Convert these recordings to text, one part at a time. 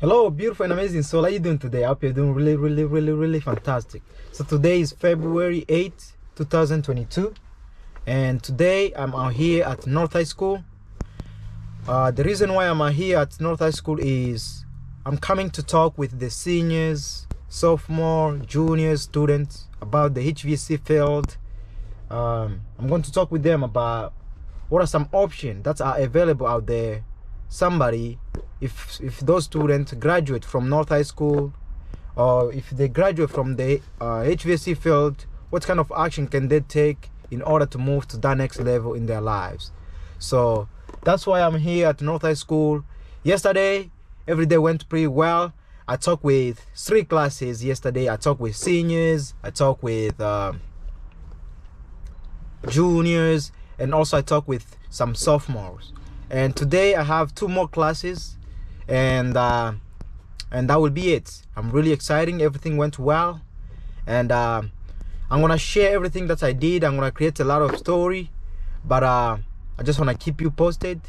Hello, beautiful and amazing soul. How are you doing today? I hope you're doing really fantastic. So today is February 8th, 2022. And today I'm out here at North High School. The reason why I'm out here at North High School is I'm coming to talk with the seniors, sophomore, junior students about the HVAC field. I'm going to talk with them about what are some options that are available out there. Somebody, if those students graduate from North High School, or if they graduate from the HVAC field, what kind of action can they take in order to move to that next level in their lives? So that's why I'm here at North High School. Yesterday, every day went pretty well. I talked with 3 classes yesterday. I talked with seniors, I talked with juniors, and also I talked with some sophomores. And today I have 2 more classes, and that will be it. I'm really excited. Everything went well, and I'm gonna share everything that I did. I'm gonna create a lot of story, but I just wanna keep you posted.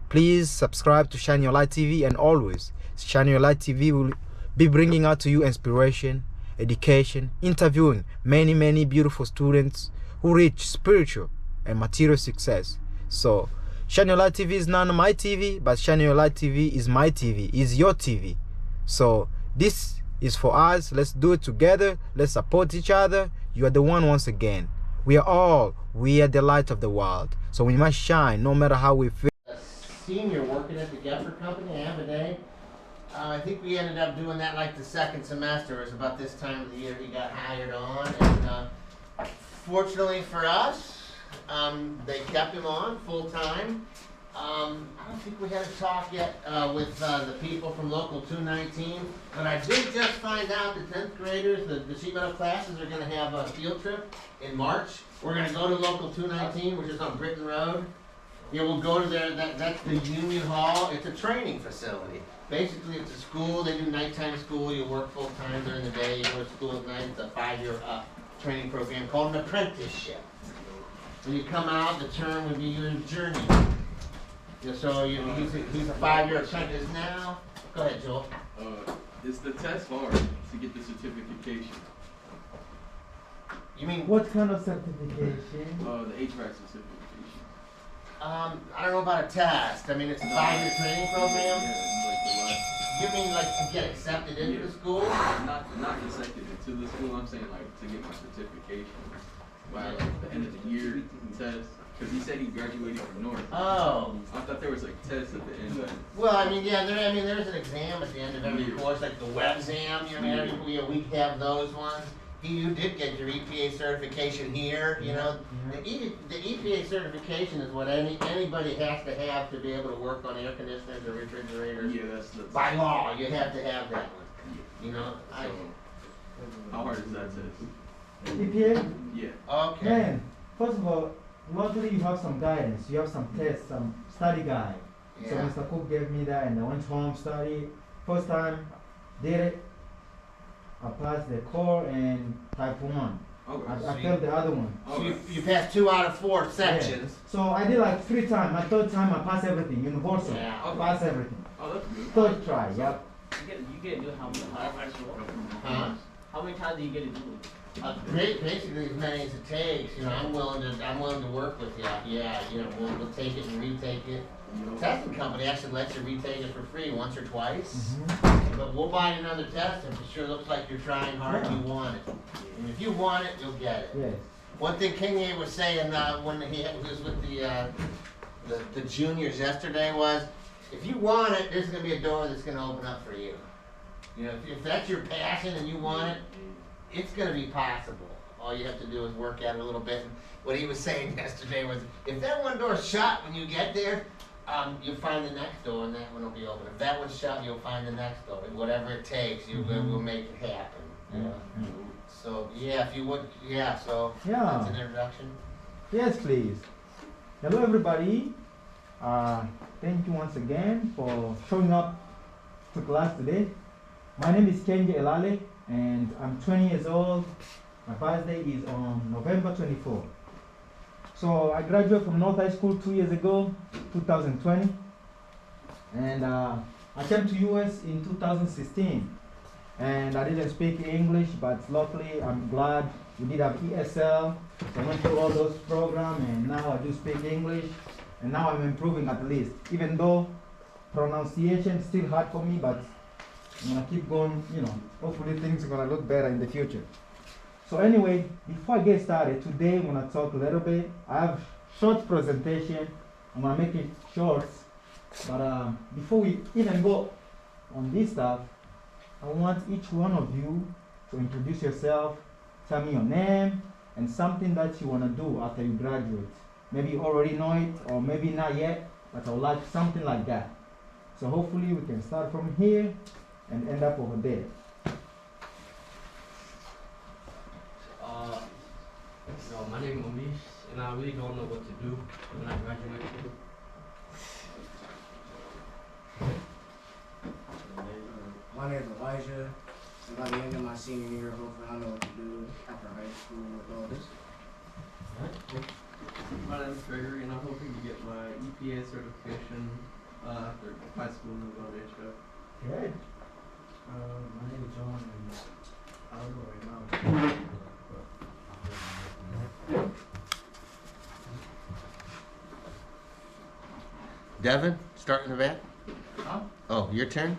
Please subscribe to Shine Your Light TV, and always Shine Your Light TV will be bringing out to you inspiration, education, interviewing many beautiful students who reach spiritual and material success. So Shine Your Light TV is not my TV, but Shine Your Light TV is my TV, is your TV. So this is for us. Let's do it together. Let's support each other. You are the one once again. We are the light of the world. So we must shine no matter how we feel. A senior working at the Hvac company, half a day. I think we ended up doing that like the second semester. It was about this time of the year he got hired on. And fortunately for us, they kept him on full time. I don't think we had a talk yet with the people from Local 219, but I did just find out the 10th graders, the sheet metal classes, are going to have a field trip in March. We're going to go to Local 219, which is on Britton Road. Yeah, we'll go to there. That's the Union Hall. It's a training facility. Basically, it's a school. They do nighttime school. You work full time during the day. You go to school at night. It's a 5-year training program called an apprenticeship. When you come out, the term would be your journey. Yeah, so he's a 5-year apprentice now. Go ahead, Joel. Is the test hard to get the certification? You mean What kind of certification? The HVAC certification. I don't know about a test. I mean, it's a 5-year training program. Yeah, You mean like to get accepted into the school? not accepted into the school. I'm saying like to get my certification by like the end of the year test. Because he said he graduated from North. Oh. I thought there was like tests at the end. Well, I mean, yeah, there's an exam at the end of every course, like the web exam. You know, every week we have those ones. You did get your EPA certification here. You know, the EPA certification is what anybody has to be able to work on air conditioners or refrigerators. Yeah, that's by law. You have to have that one. You know, so, how hard is that test? EPA? Yeah. Okay. Man, first of all, luckily you have some guidance. You have some tests, some study guide. So Yeah. Mr. Cook gave me that, and I went home, studied. First time, did it. I passed the core and type 1. Okay. I failed the other one. So you passed 2 out of 4 sections. Yeah. So I did like 3 times. My third time I passed everything, universal. Yeah. I passed everything. Oh, that's good. Third try, yep. You get to do how much? Huh? How many times do you get to do? Basically as many as it takes. You know, I'm willing to work with you. Yeah, you know, we'll take it and retake it. The testing company actually lets you retake it for free once or twice. But we'll buy another test if it sure looks like you're trying hard and you want it. And if you want it, you'll get it. Yes. One thing Kingy was saying when he was with the juniors yesterday was, if you want it, there's going to be a door that's going to open up for you. You know, if that's your passion and you want it, it's going to be possible. All you have to do is work at it a little bit. And what he was saying yesterday was, if that one door's shut when you get there, you'll find the next door and that one will be open. If that one's shut, you'll find the next door. And whatever it takes, we'll make it happen. You know? So, yeah, if you would, so that's an introduction. Yes, please. Hello, everybody. Thank you once again for showing up to class today. My name is Kenji Elale, and I'm 20 years old. My birthday is on November 24. So I graduated from North High School 2 years ago, 2020. And I came to US in 2016, and I didn't speak English, but luckily I'm glad we did have ESL. So I went through all those programs, and now I do speak English, and now I'm improving at least. Even though pronunciation is still hard for me, but I'm gonna keep going. Hopefully things are gonna look better in the future. So anyway, before I get started, today I'm gonna talk a little bit. I have short presentation. I'm gonna make it short, but before we even go on this stuff, I want each one of you to introduce yourself, tell me your name, and something that you wanna do after you graduate. Maybe you already know it, or maybe not yet, but I would like something like that. So hopefully we can start from here and end up over there. My name is Amish, and I really don't know what to do when I graduate. My name is Elijah, and by the end of my senior year, hopefully I'll know what to do after high school with all this. My name is Gregory, and I'm hoping to get my EPA certification after high school and go to HVAC. Good. My name is John, and I don't know right now. Devin, starting the vet? Huh? Oh, your turn?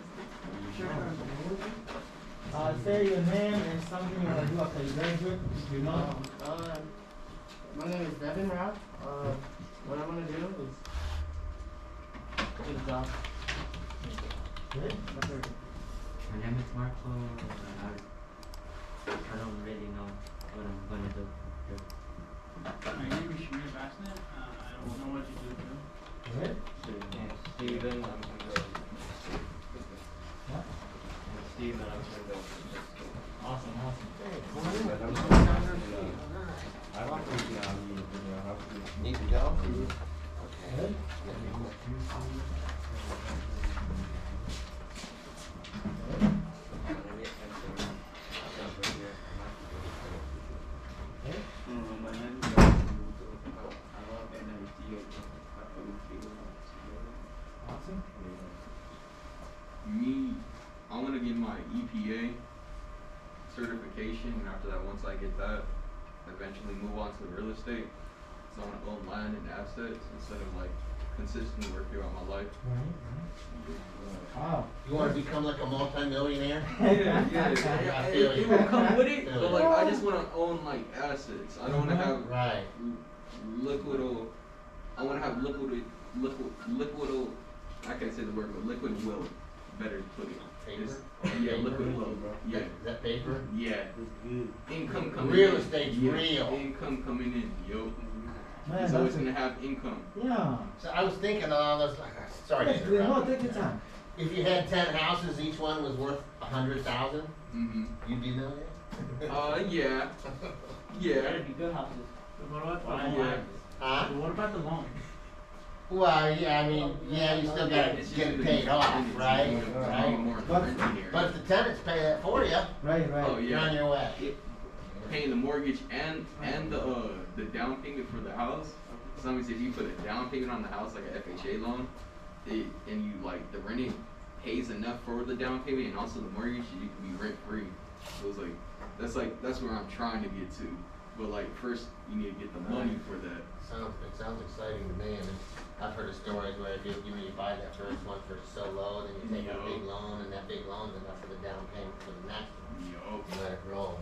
Say your name and something you wanna do after you graduate, if you know. My name is Devin Rock. What I'm gonna do is get a job. Good. My name is Marco, and I don't really know what I'm going to do. My name is Shamir Basnet. I don't know what you do. Good. Steven, I'm going to go. What? And Steven, I'm going to go. Awesome. Need to go? Good. My name is Awesome. Me, I'm gonna get my EPA certification, and after that, once I get that, eventually move on to real estate. So I want to own land and assets instead of like consistently work throughout my life. Wow. You wanna become like a multi-millionaire? Yeah. It will come with it, but like I just want to own like assets. I don't want to have Right. liquid. I want to have liquid. I can't say the word, but liquid wealth. Better to put it. Paper? Yeah, liquid wealth. Yeah. Is that paper? Yeah. Income coming Real in. estate's Yeah. real. Income coming in, yo. Man, So it's that's gonna have income. yeah. So I was thinking along those, sorry to No, interrupt. take your time. If you had 10 houses, each one was worth 100,000, you'd be a millionaire? Yeah. Gotta Yeah. be good houses. What about Yeah. the loan? Huh? What about the loan? Well, yeah, I mean, yeah, you still gotta It's just get it the paid off, tenants, right? you know, Right. more But- rent in here. But if the tenants pay that for you, Right. Oh you're on yeah. your way. Paying the mortgage and the down payment for the house. So if you put a down payment on the house like a FHA loan, and you like the renting pays enough for the down payment and also the mortgage, you can be rent free. So it's like that's where I'm trying to get to. But like first you need to get the money for that. It sounds exciting to me, and I've heard of stories where you buy that first one for so low, then you take a big loan, and that big loan's enough for the down payment for the next one. Yup. You let it roll.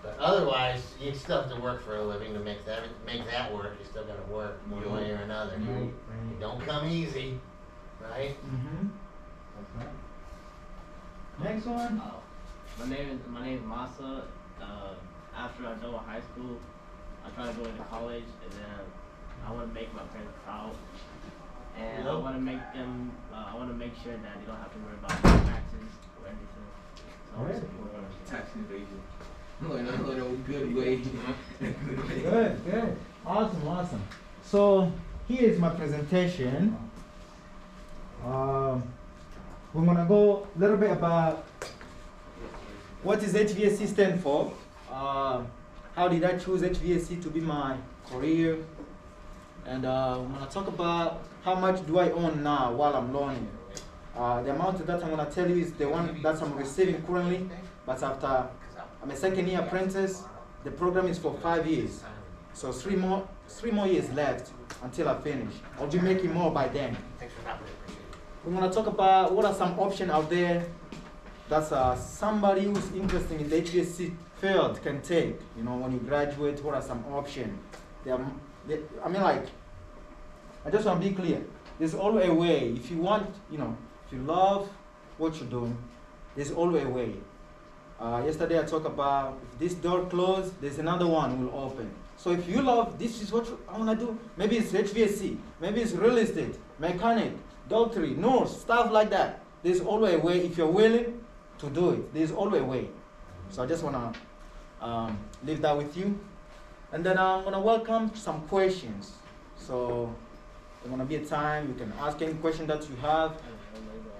But otherwise, you still have to work for a living to make that work. You still gotta work one way or another. Right. It don't come easy, right? Mm-hmm. That's right. Next one. My name is Masa. After I go to high school, I try to go into college, and then I want to make my parents proud, and I want to make them. I want to make sure that they don't have to worry about taxes or anything. So I want to support them. Tax evasion. In a little good way. Good. Awesome. So here is my presentation. We're gonna go a little bit about what is HVAC stand for. How did I choose HVAC to be my career? And we're gonna talk about how much do I own now while I'm learning. The amount that I'm gonna tell you is the one that I'm receiving currently, but after I'm a second year apprentice, the program is for 5 years. So three more years left until I finish. I'll be making more by then. We're gonna talk about what are some options out there that somebody who's interested in the HVAC field can take. You know, when you graduate, what are some options? I just want to be clear. There's always a way. If you want, if you love what you're doing, there's always a way. Yesterday I talked about if this door closed, there's another one will open. So if you love, this is what I want to do. Maybe it's HVAC, maybe it's real estate, mechanic, doctorate, nurse, stuff like that. There's always a way if you're willing to do it. There's always a way. So I just want to leave that with you. And then I'm going to welcome some questions. So there's going to be a time you can ask any question that you have.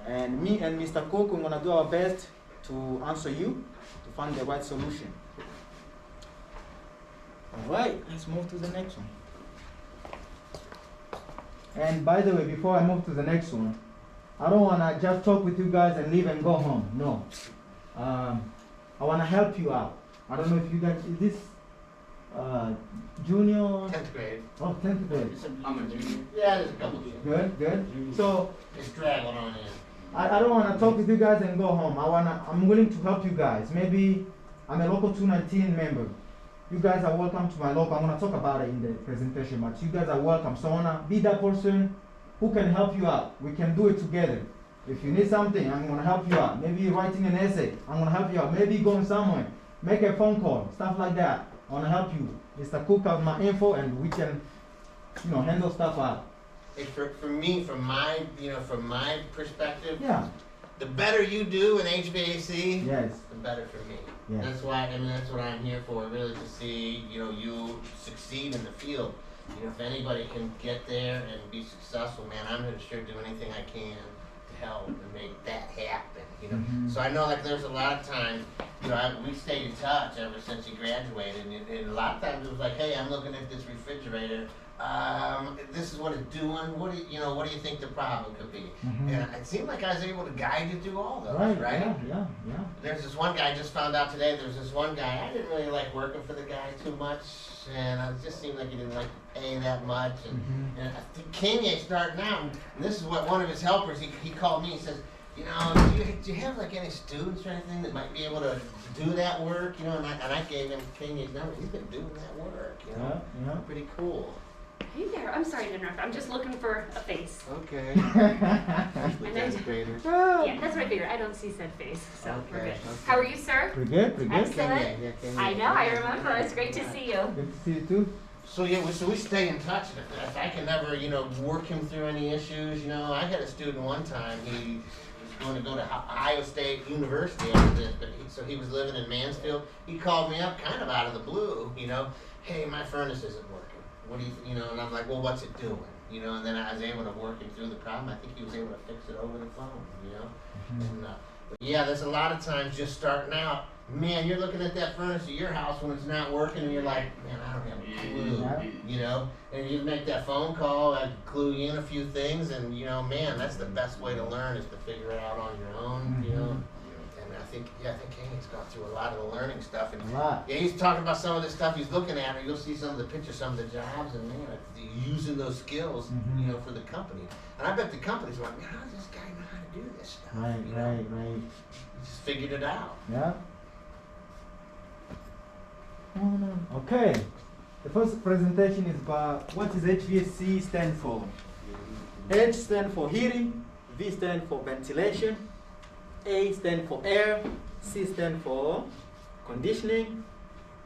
And me and Mr. Cook, we're going to do our best to answer you, to find the right solution. All right, let's move to the next one. And by the way, before I move to the next one, I don't want to just talk with you guys and leave and go home. No. I want to help you out. I don't know if you guys, is this junior? 10th grade. Oh, 10th grade. I'm a junior. Yeah, there's a couple of Good. So It's dragging on in. I don't want to talk with you guys and go home. I'm willing to help you guys. Maybe I'm a local 219 member. You guys are welcome to my local. I'm going to talk about it in the presentation, but you guys are welcome. So I want to be that person who can help you out. We can do it together. If you need something, I'm going to help you out. Maybe writing an essay, I'm going to help you out. Maybe going somewhere, make a phone call, stuff like that. I want to help you. Mr. Cook has my info, and we can, handle stuff out. For me, from my perspective, Yeah. the better you do in HVAC, Yes. the better for me. Yes. That's why, that's what I'm here for, really, to see, you succeed in the field. If anybody can get there and be successful, man, I'm gonna sure do anything I can to help and make that happen, Mhm. So I know, there's a lot of times, we stayed in touch ever since he graduated, and a lot of times it was like, hey, I'm looking at this refrigerator, this is what it's doing, what do you think the problem could be? Mhm. And it seemed like I was able to guide you through all those, right? Yeah. There's this one guy, I just found out today, there's this one guy, I didn't really like working for the guy too much, and it just seemed like he didn't like to pay that much, Mhm. and I think Kenya's starting out, and this is what one of his helpers, he called me, he says, do you have any students or anything that might be able to do that work, and I gave him Kenya's number, he's been doing that work, Yeah. pretty cool. Hey there, I'm sorry to interrupt. I'm just looking for a face. Okay. And then- grader. Yeah, that's what I figured. I don't see said face, so we're Okay, good. okay. How are you, sir? Pretty good. Excellent. Yeah, Kenya. I know, I remember. It's great to see you. Good to see you too. So we stay in touch. If I can never, work him through any issues, I had a student one time, he was going to go to Ohio State University after this, but he was living in Mansfield. He called me up kind of out of the blue, hey, my furnace isn't working. What do you, and I'm like, well, what's it doing? And then I was able to work him through the problem. I think he was able to fix it over the phone, And, but yeah, there's a lot of times just starting out, man, you're looking at that furnace at your house when it's not working, and you're like, man, I don't have a clue, And you make that phone call, I clue you in a few things, and man, that's the best way to learn is to figure it out on your own, And I think Kenny's gone through a lot of the learning stuff, and A lot. yeah, he's talking about some of the stuff he's looking at, or you'll see some of the pictures, some of the jobs, and man, using those skills, Mhm. for the company. And I bet the company's like, man, how does this guy know how to do this stuff? Right. He just figured it out. Yeah. Okay. The first presentation is about what is HVAC stand for. H stand for heating, V stand for ventilation, A stand for air, C stand for conditioning,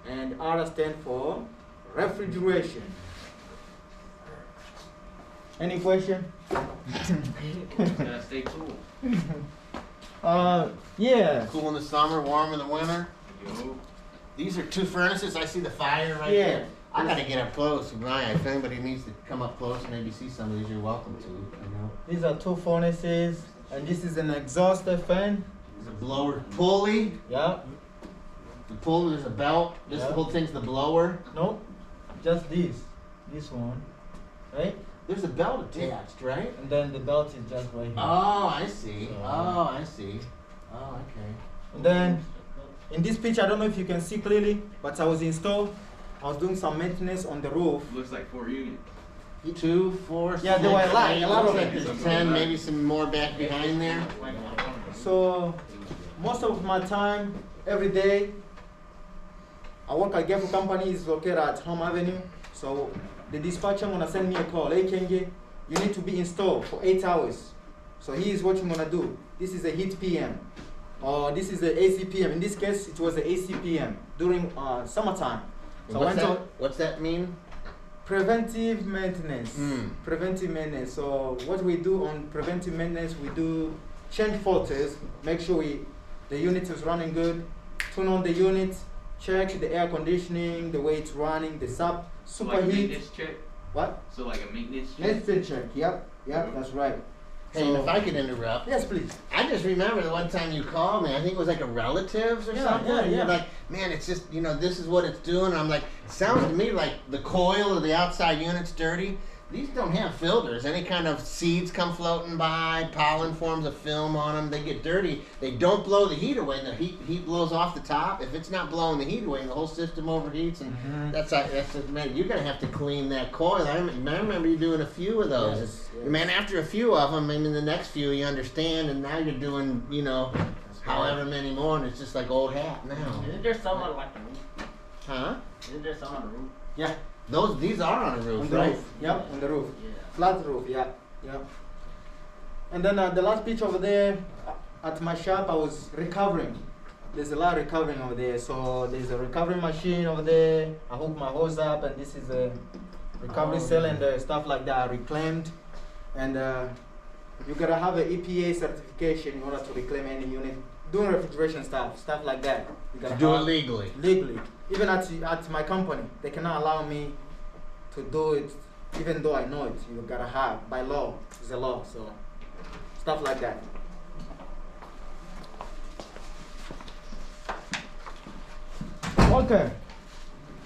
and R stand for refrigeration. Any question? Gotta stay cool. Yeah. Cool in the summer, warm in the winter. Yo. These are two furnaces. I see the fire right Yeah. there. I gotta get up close. If anybody needs to come up close and maybe see some of these, you're welcome to. These are two furnaces, and this is an exhauster fan. There's a blower pulley. Yeah. The pulley, there's a belt. This Yeah. whole thing's the blower. No, just this one, right? There's a belt attached, right? And then the belt is just right here. Oh, I see. So- Oh, I see. Oh, okay. And then in this picture, I don't know if you can see clearly, but I was installed. I was doing some maintenance on the roof. Looks like 4 units. 2, 4, Yeah, there were a lot looks of like it. there's 10, maybe some more back behind there. So most of my time, every day, I work at Hvac company. Is located at Home Avenue. So the dispatcher gonna send me a call. Hey Kenge, you need to be installed for 8 hours. So here's what you're gonna do. This is a heat PM, or this is the AC PM. In this case, it was the AC PM during summertime. So I went on What's that mean? preventive maintenance. Preventive maintenance. So what we do on preventive maintenance, we do change filters, make sure the unit is running good, turn on the unit, check the air conditioning, the way it's running, the So like a superheat. maintenance check. What? So like a maintenance check. Maintenance check. Yep, that's right. Hey, and if I could interrupt. Yes, please. I just remember the one time you called me, I think it was like a relatives or Yeah, something. yeah, and you're yeah. like, man, it's just, this is what it's doing. And I'm like, sounds to me like the coil of the outside unit's dirty. These don't have filters. Any kind of seeds come floating by, pollen forms a film on them, they get dirty. They don't blow the heat away, and the heat blows off the top. If it's not blowing the heat away, the whole system overheats, and that's just, man, you're gonna have to clean that coil. I remember you doing a few of those. Yes, yes. Man, after a few of them, maybe the next few you understand, and now you're doing, however many more, and it's just like old hat now. Isn't there some on like the roof? Huh? Isn't there some on the roof? Yeah, These are on a roof, on the right? roof. Yep, on the roof. Yeah. Flat roof, yeah. And then the last picture over there, at my shop, I was recovering. There's a lot of recovering over there. So there's a recovery machine over there. I hook my hose up, and this is a recovery cylinder, stuff like that, reclaimed. And you gotta have an EPA certification in order to reclaim any unit. Doing refrigeration stuff like that. You gotta Do it have- legally. legally. Even at my company, they cannot allow me to do it, even though I know it. You gotta have, by law, it's a law, so stuff like that. Okay,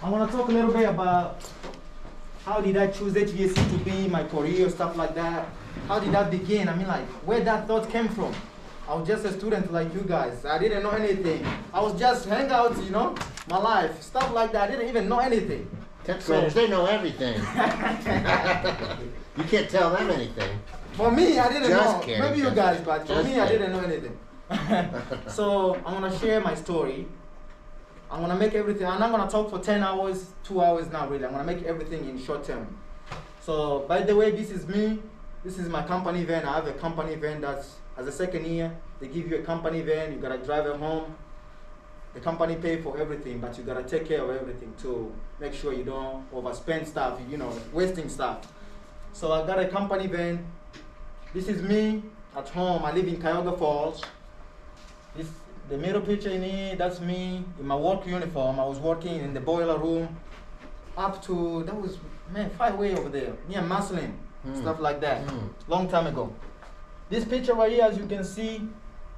I wanna talk a little bit about how did I choose HVAC to be my career, stuff like that. How did that begin? I mean, like, where that thought came from. I was just a student like you guys. I didn't know anything. I was just hang out, my life, stuff like that. I didn't even know anything. Tech critics, they know everything. You can't tell them anything. For me, I didn't Just know. kidding, Maybe you just guys, kidding. but for Just me, I kidding. didn't know anything. So I'm gonna share my story. I'm gonna make everything. I'm not gonna talk for 10 hours, 2 hours now. Really, I'm gonna make everything in short term. So by the way, this is me. This is my company van. I have a company van that's as a second year. They give you a company van. You gotta drive it home. The company pay for everything, but you gotta take care of everything to make sure you don't overspend stuff. Wasting stuff. So I got a company van. This is me at home. I live in Cuyahoga Falls. The middle picture in here, that's me in my work uniform. I was working in the boiler room up to, that was, far away over there, near Maslin, stuff like that, long time ago. This picture right here, as you can see,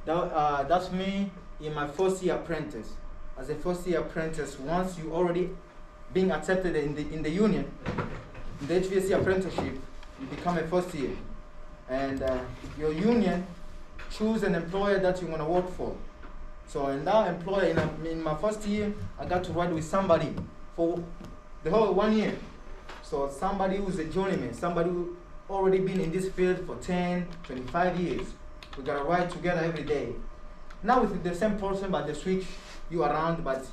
that's me in my first year apprentice. As a first year apprentice, once you already being accepted in the union, in the HVAC apprenticeship, you become a first year. And your union choose an employer that you're gonna work for. So in that employer, in my first year, I got to ride with somebody for the whole 1 year. So somebody who's a journeyman, somebody who already been in this field for 10, 25 years. We gotta ride together every day. Now with the same person, but they switch you around, but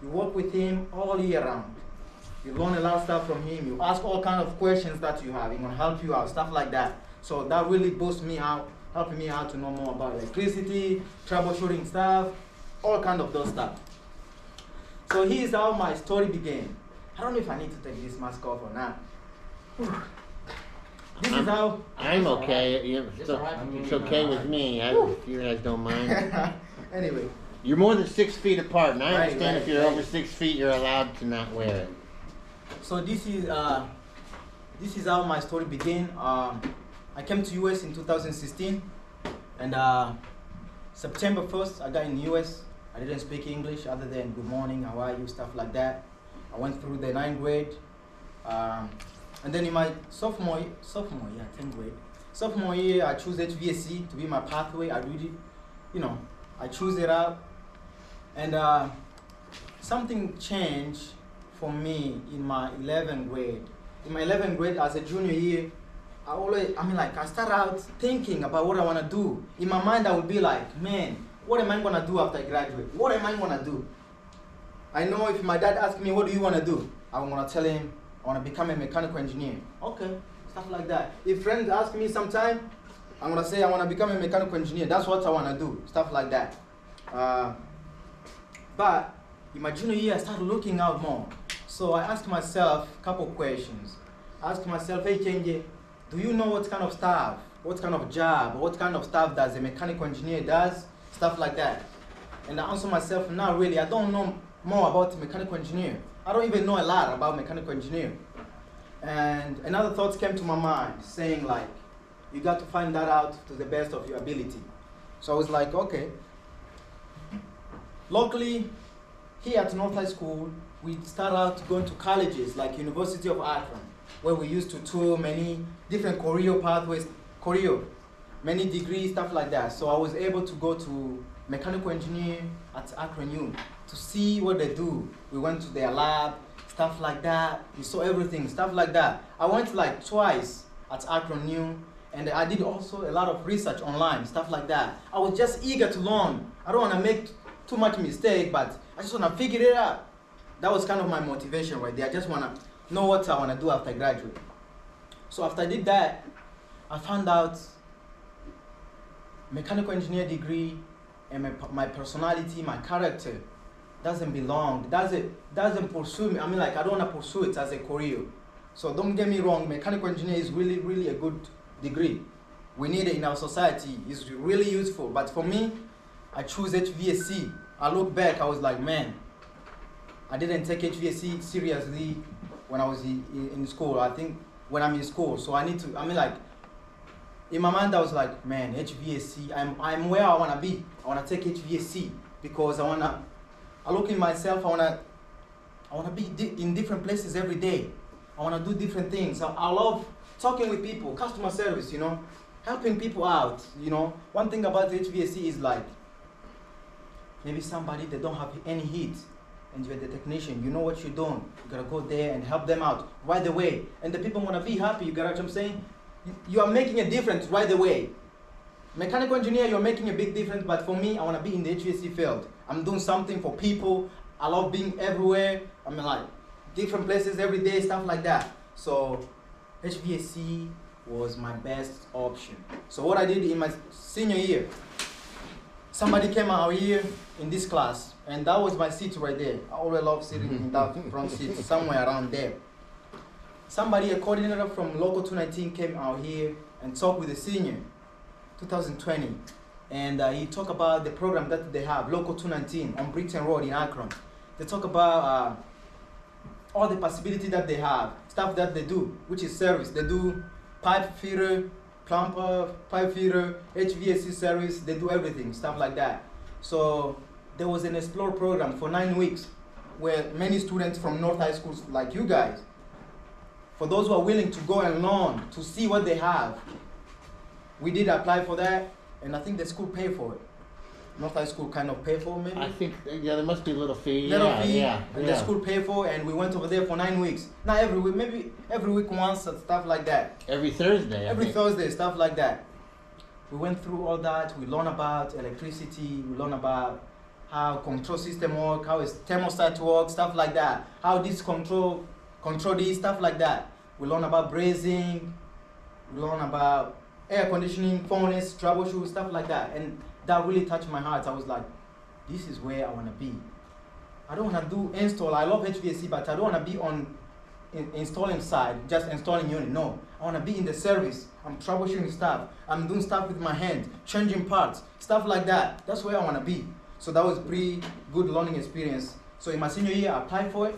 you work with him all year round. You learn a lot of stuff from him. You ask all kind of questions that you have. He's gonna help you out, stuff like that. So that really boosts me out, helping me out to know more about electricity, troubleshooting stuff, all kind of those stuff. So here's how my story began. I don't know if I need to take this mask off or not. This is how. I'm okay. It's alright for me. It's okay with me. If you guys don't mind. Anyway, You're more than 6 feet apart, and I Right, understand right, if you're right. over 6 feet, you're allowed to not wear it. so this is how my story began. I came to US in 2016, and September 1st, I got in US. I didn't speak English other than good morning, how are you, stuff like that. I went through the 9th grade. And then in my sophomore year, 10th grade, sophomore year, I choose HVAC to be my pathway. I really, I choose it out. And something changed for me in my 11th grade. In my 11th grade, as a junior year, I start out thinking about what I want to do. In my mind, I would be like, man, what am I going to do after I graduate? What am I going to do? I know if my dad asks me, what do you want to do? I'm going to tell him, I want to become a mechanical engineer. Okay, stuff like that. If friends ask me sometime, I'm going to say I want to become a mechanical engineer. That's what I want to do, stuff like that. But in my junior year, I started looking out more. So I asked myself a couple questions. I asked myself, hey, Kenji, do you know what kind of stuff, what kind of job, what kind of stuff does a mechanical engineer does? Stuff like that. And I answered myself, not really. I don't know more about mechanical engineer. I don't even know a lot about mechanical engineer. And another thought came to my mind saying like, you got to find that out to the best of your ability. So I was like, okay. Locally, here at North High School, we start out going to colleges like University of Akron, where we used to tour many different career pathways, many degrees, stuff like that. So I was able to go to mechanical engineer at Akron U to see what they do. We went to their lab, stuff like that. We saw everything, stuff like that. I went like twice at Akron U, and I did also a lot of research online, stuff like that. I was just eager to learn. I don't want to make too much mistake, but I just want to figure it out. That was kind of my motivation right there. I just want to know what I want to do after I graduate. So after I did that, I found out mechanical engineer degree and my personality, my character doesn't belong, doesn't pursue me. I mean, like, I don't want to pursue it as a career. So don't get me wrong, mechanical engineer is really, really a good degree. We need it in our society. It's really useful. But for me, I choose HVAC. I look back, I was like, man, I didn't take HVAC seriously when I was in school. I think when I'm in school, so I need to, I mean, like, in my mind I was like, man, HVAC, I'm where I want to be. I want to take HVAC because I look in myself, I want to be in different places every day. I want to do different things. I love talking with people, customer service, helping people out, One thing about HVAC is like, maybe somebody that don't have any heat, and you're the technician, you know what you're doing. You gotta go there and help them out right away. And the people wanna be happy, you got what I'm saying? You are making a difference right away. Mechanical engineer, you're making a big difference, but for me, I wanna be in the HVAC field. I'm doing something for people. I love being everywhere. I mean, like, different places every day, stuff like that. So HVAC was my best option. So what I did in my senior year, somebody came out here in this class, and that was my seat right there. I always love sitting in that front seat, somewhere around there. Somebody, a coordinator from Local 219, came out here and talked with the senior, 2020. And he talked about the program that they have, Local 219, on Britain Road in Akron. They talk about all the possibility that they have, stuff that they do, which is service. They do pipe fitter, plumber, pipe fitter, HVAC service, they do everything, stuff like that. So there was an Explore program for 9 weeks where many students from North High Schools like you guys, for those who are willing to go and learn, to see what they have, we did apply for that, and I think the school paid for it. North High School kind of paid for it, maybe? I think, there must be a little fee. And the school paid for, and we went over there for 9 weeks. Not every week, maybe every week once, and stuff like that. Every Thursday. Every Thursday, stuff like that. We went through all that. We learned about electricity. We learned about how control system work, how is thermostat work, stuff like that. How this control this, stuff like that. We learned about brazing. We learned about air conditioning, furnace, troubleshoot, stuff like that. And that really touched my heart. I was like, this is where I want to be. I don't want to do install. I love HVAC, but I don't want to be on installing side, just installing unit. No, I want to be in the service. I'm troubleshooting stuff. I'm doing stuff with my hand, changing parts, stuff like that. That's where I want to be. So that was pretty good learning experience. So in my senior year, I applied for it.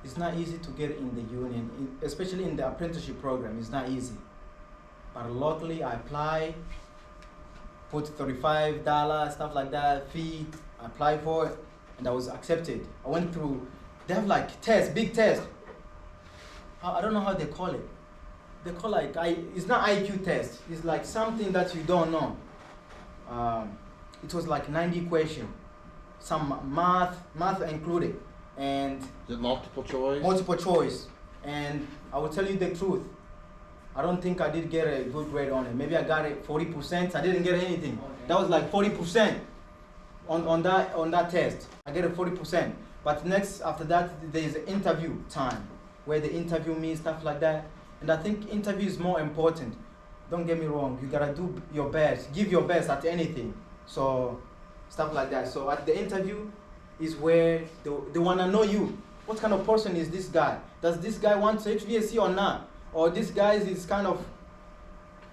It's not easy to get in the union, especially in the apprenticeship program. It's not easy. But luckily, I applied, put $35, stuff like that, fee, I applied for it, and I was accepted. I went through, they have like tests, big tests. I don't know how they call it. They call like it's not IQ test. It's like something that you don't know. It was like 90 questions, some math included, and Is it multiple choice? multiple choice. And I will tell you the truth. I don't think I did get a good grade on it. Maybe I got it 40%. I didn't get anything. That was like 40% on that test. I get a 40%. But next after that there is an interview time where they interview me, stuff like that. And I think interview is more important. Don't get me wrong. You gotta do your best. Give your best at anything. So stuff like that. So at the interview is where they wanna know you. What kind of person is this guy? Does this guy want HVAC or not? Or this guy is kind of,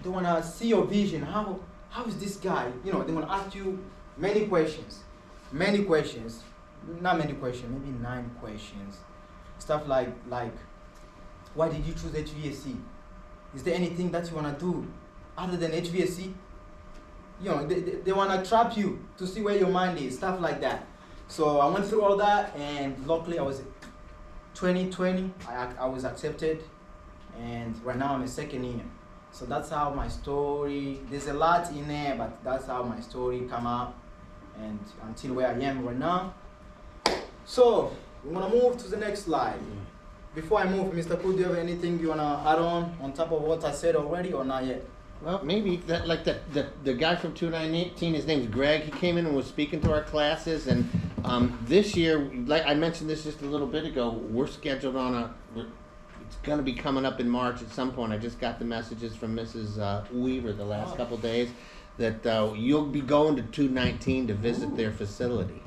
they wanna see your vision. How is this guy? You know, they wanna ask you many questions. Many questions. Not many questions, maybe 9 questions. Stuff like why did you choose HVAC? Is there anything that you wanna do other than HVAC? You know, they wanna trap you to see where your mind is, stuff like that. So I went through all that, and luckily I was 2020. I was accepted, and right now I'm a second year. So that's how my story. There's a lot in there, but that's how my story come out, and until where I am right now. So we're gonna move to the next slide. Before I move, Mr. Pooh, do you have anything you wanna add on top of what I said already, or not yet? Well, maybe the guy from 2918, his name's Greg. He came in and was speaking to our classes, and this year, like I mentioned this just a little bit ago, we're scheduled on it's going to be coming up in March at some point. I just got the messages from Mrs. Weaver the last couple days that you'll be going to 219 to visit their facility.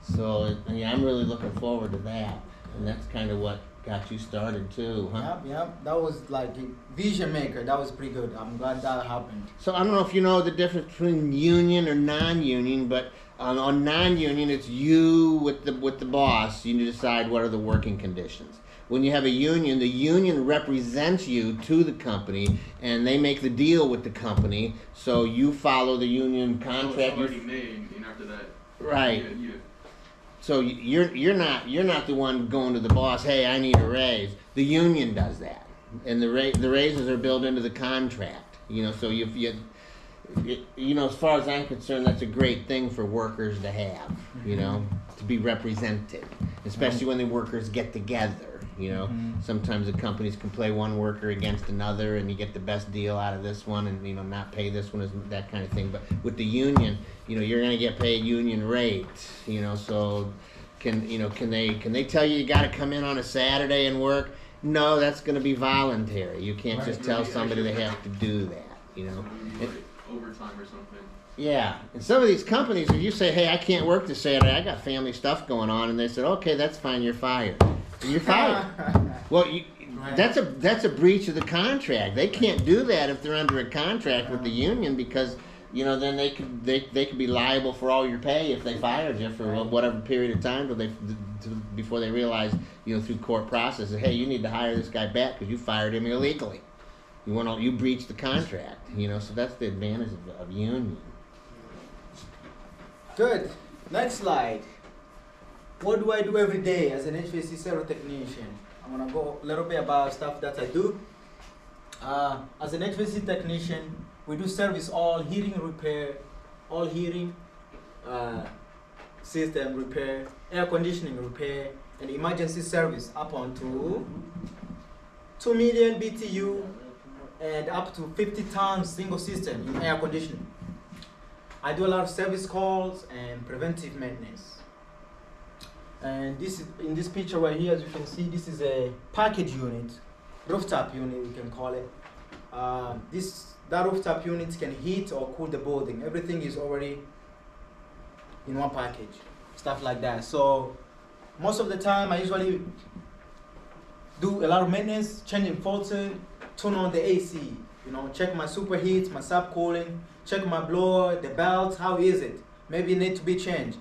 So I'm really looking forward to that, and that's kind of what got you started too, huh? Yep. That was like a vision maker. That was pretty good. I'm glad that happened. So I don't know if you know the difference between union or non-union, but on non-union, it's you with the boss. You decide what are the working conditions. When you have a union, the union represents you to the company, and they make the deal with the company. So you follow the union contract. It's already made, and after that. Right. Yeah. So you're not the one going to the boss. Hey, I need a raise. The union does that, and the raises are built into the contract. You know, so as far as I'm concerned, that's a great thing for workers to have. You know, to be represented, especially when the workers get together. You know, sometimes the companies can play one worker against another, and you get the best deal out of this one, and not pay this one, that kind of thing. But with the union, you're going to get paid union rate. So can they tell you got to come in on a Saturday and work? No, that's going to be voluntary. You can't just tell somebody they have to do that. Overtime or something. Yeah, and some of these companies, if you say, hey, I can't work this Saturday, I got family stuff going on, and they said, okay, that's fine, you're fired. You're fired. Well, that's a breach of the contract. They can't do that if they're under a contract with the union, because then they could be liable for all your pay if they fired you for whatever period of time before they realize through court process, hey, you need to hire this guy back because you fired him illegally. You breached the contract. So that's the advantage of union. Good. Next slide. What do I do every day as an HVAC service technician? I'm gonna go a little bit about stuff that I do. As an HVAC technician, we do service all heating repair, all heating system repair, air conditioning repair, and emergency service up onto 2 million BTU and up to 50 tons single system in air conditioning. I do a lot of service calls and preventive maintenance. And in this picture right here, as you can see, this is a package unit, rooftop unit we can call it. That rooftop unit can heat or cool the building. Everything is already in one package, stuff like that. So most of the time I usually do a lot of maintenance, changing filter, turn on the AC, check my superheat, my subcooling, check my blower, the belt, how is it? Maybe it needs to be changed.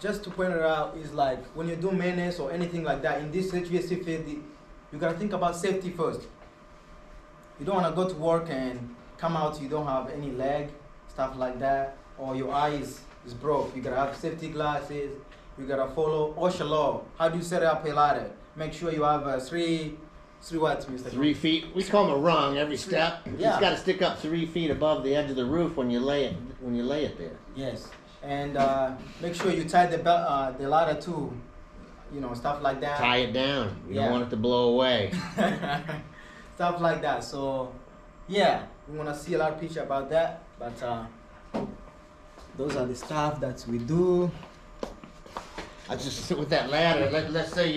Just to point it out, is like when you do maintenance or anything like that in this HVAC field, you gotta think about safety first. You don't wanna go to work and come out, you don't have any leg, stuff like that, or your eye is broke. You gotta have safety glasses, you gotta follow OSHA law. How do you set up a ladder? Make sure you have three what, Mr. 3 feet. We call them a rung every step. Yeah. It's got to stick up 3 feet above the edge of the roof when you lay it there. Yes, and make sure you tie the ladder too. You know, stuff like that. Tie it down. You Yeah. don't want it to blow away. Stuff like that. So, yeah, we wanna see a lot of picture about that. But those are the stuff that we do. I just sit with that ladder. Let's say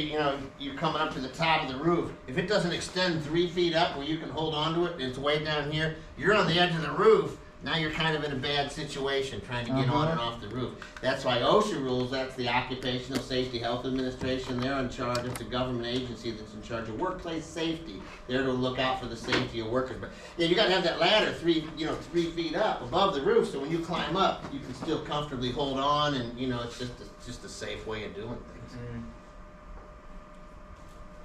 you're coming up to the top of the roof. If it doesn't extend 3 feet up where you can hold on to it, and it's way down here, you're on the edge of the roof. Now you're kind of in a bad situation trying to get on and off the roof. That's why OSHA rules, that's the Occupational Safety Health Administration. They're in charge, it's a government agency that's in charge of workplace safety. They're to look out for the safety of workers. But yeah, you gotta have that ladder 3 feet up above the roof, so when you climb up, you can still comfortably hold on, and it's just a safe way of doing things.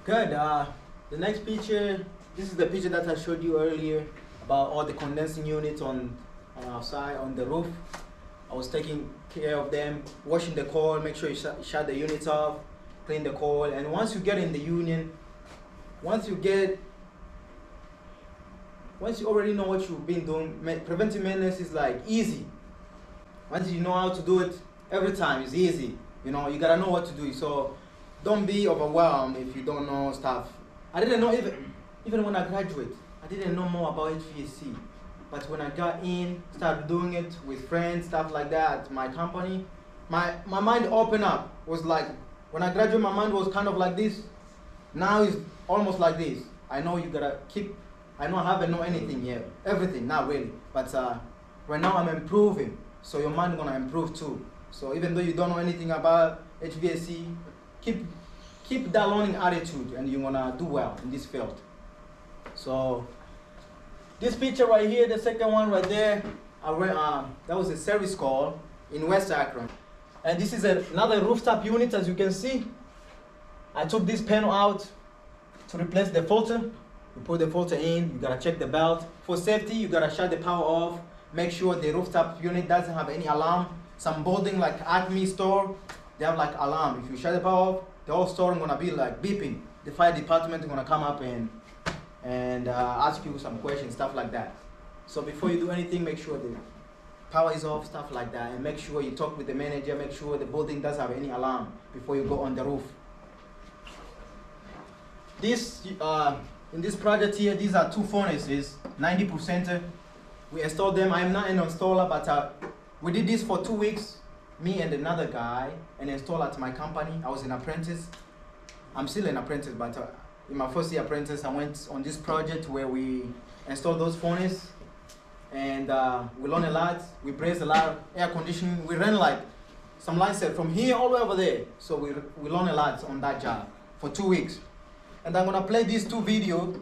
Good. The next picture, this is the picture that I showed you earlier about all the condensing units on outside on the roof. I was taking care of them, washing the coil, make sure you shut the units off, clean the coil, and once you get in the union, once you already know what you've been doing, preventive maintenance is like easy. Once you know how to do it, every time it's easy. You gotta know what to do. So don't be overwhelmed if you don't know stuff. I didn't know even when I graduated, I didn't know more about HVAC. But when I got in, started doing it with friends, stuff like that at my company, my mind opened up. Was like, when I graduated, my mind was kind of like this. Now it's almost like this. I know you gotta I haven't know anything yet. Everything, not really. But right now I'm improving. So your mind gonna improve too. So even though you don't know anything about HVAC, keep that learning attitude and you're gonna do well in this field. So this picture right here, the second one right there, that was a service call in West Akron. And this is another rooftop unit, as you can see. I took this panel out to replace the filter. You put the filter in, you gotta check the belt. For safety, you gotta shut the power off. Make sure the rooftop unit doesn't have any alarm. Some building like Acme store, they have like alarm. If you shut the power off, the whole store is gonna be like beeping. The fire department is gonna come up and ask you some questions, stuff like that. So before you do anything, make sure the power is off, stuff like that, and make sure you talk with the manager, make sure the building doesn't have any alarm before you go on the roof. In this project here, these are 2 furnaces, 90%. We installed them. I'm not an installer, but we did this for 2 weeks, me and another guy, an installer at my company. I was an apprentice. I'm still an apprentice, but in my first year apprentice, I went on this project where we installed those furnaces, and we learned a lot. We brazed a lot of air conditioning. We ran like some line set from here all the way over there. So we learned a lot on that job for 2 weeks. And I'm gonna play these 2 videos.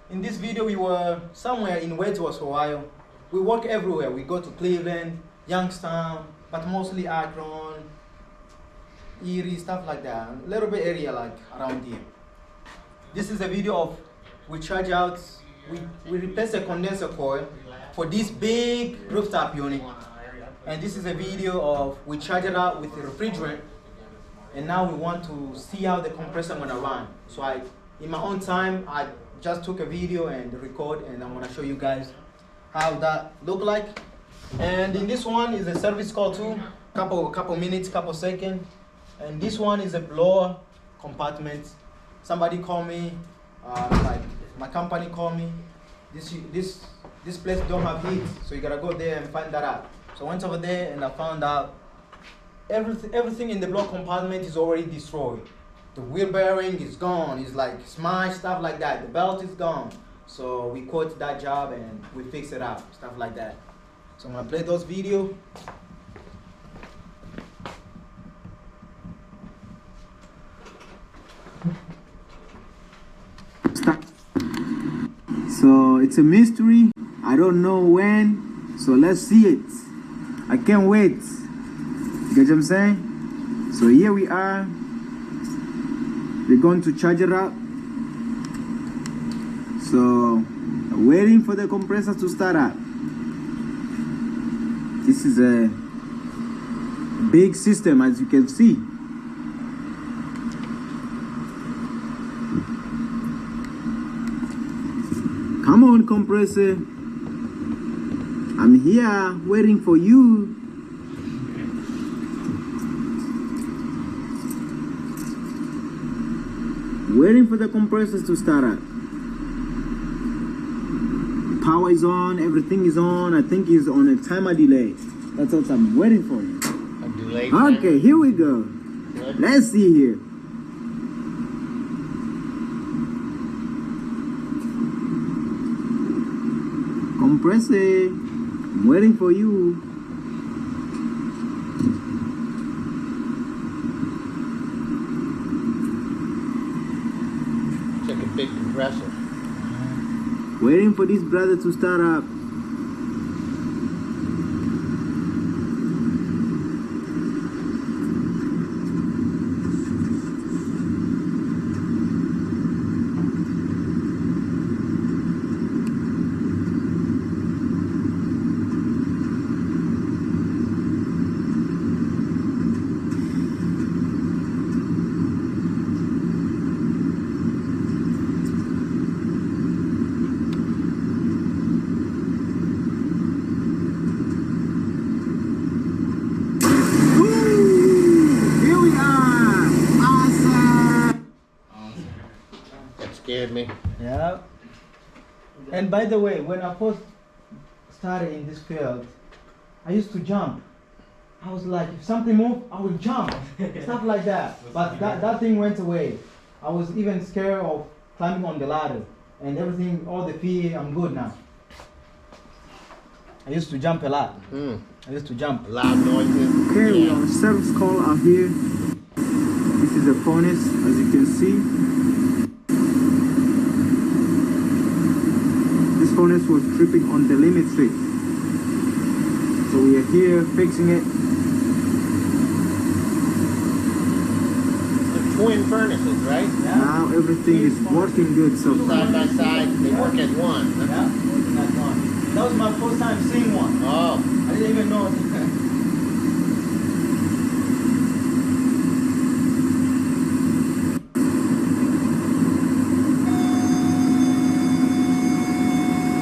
In this video, we were somewhere in Hvac for a while. We work everywhere. We go to Cleveland, Youngstown, but mostly Akron, Erie, stuff like that. A little bit area like around here. This is a video of we charge out, we replace a condenser coil for this big rooftop unit. And this is a video of we charge it out with the refrigerant. And now we want to see how the compressor gonna run. So in my own time, I just took a video and record, and I'm gonna show you guys how that look like. And in this one is a service call too, couple minutes, couple seconds. And this one is a blower compartment. Somebody called me, like my company called me. This place don't have heat, so you gotta go there and find that out. So I went over there and I found out everything in the blower compartment is already destroyed. The wheel bearing is gone, it's like smashed, stuff like that. The belt is gone. So we quote that job and we fix it up, stuff like that. So I'm gonna play those videos. So it's a mystery. I don't know when. So let's see it. I can't wait. You get what I'm saying? So here we are. We're going to charge it up. So waiting for the compressor to start up. This is a big system, as you can see. on, compressor. I'm here waiting for you. Waiting for the compressors to start up. Power is on, everything is on. I think it's on a timer delay. That's what I'm waiting for. A delay. Okay, here we go. Good. Let's see here. Compressor, I'm waiting for you. It's like a big compressor. Waiting for this brother to start up. Scared me. Yeah. And by the way, when I first started in this field, I used to jump. I was like, if something moved, I would jump. Stuff like that. But that thing went away. I was even scared of climbing on the ladder. And everything, all the fear, I'm good now. I used to jump a lot. I used to jump. Loud noises. Okay, we have a service call out here. This is the furnace, as you can see. This furnace was tripping on the limit switch. So we are here fixing it. The twin furnaces, right? Now everything is working good so far. Side by side, they work as one. Yeah, working as one. That was my first time seeing one. Oh. I didn't even know.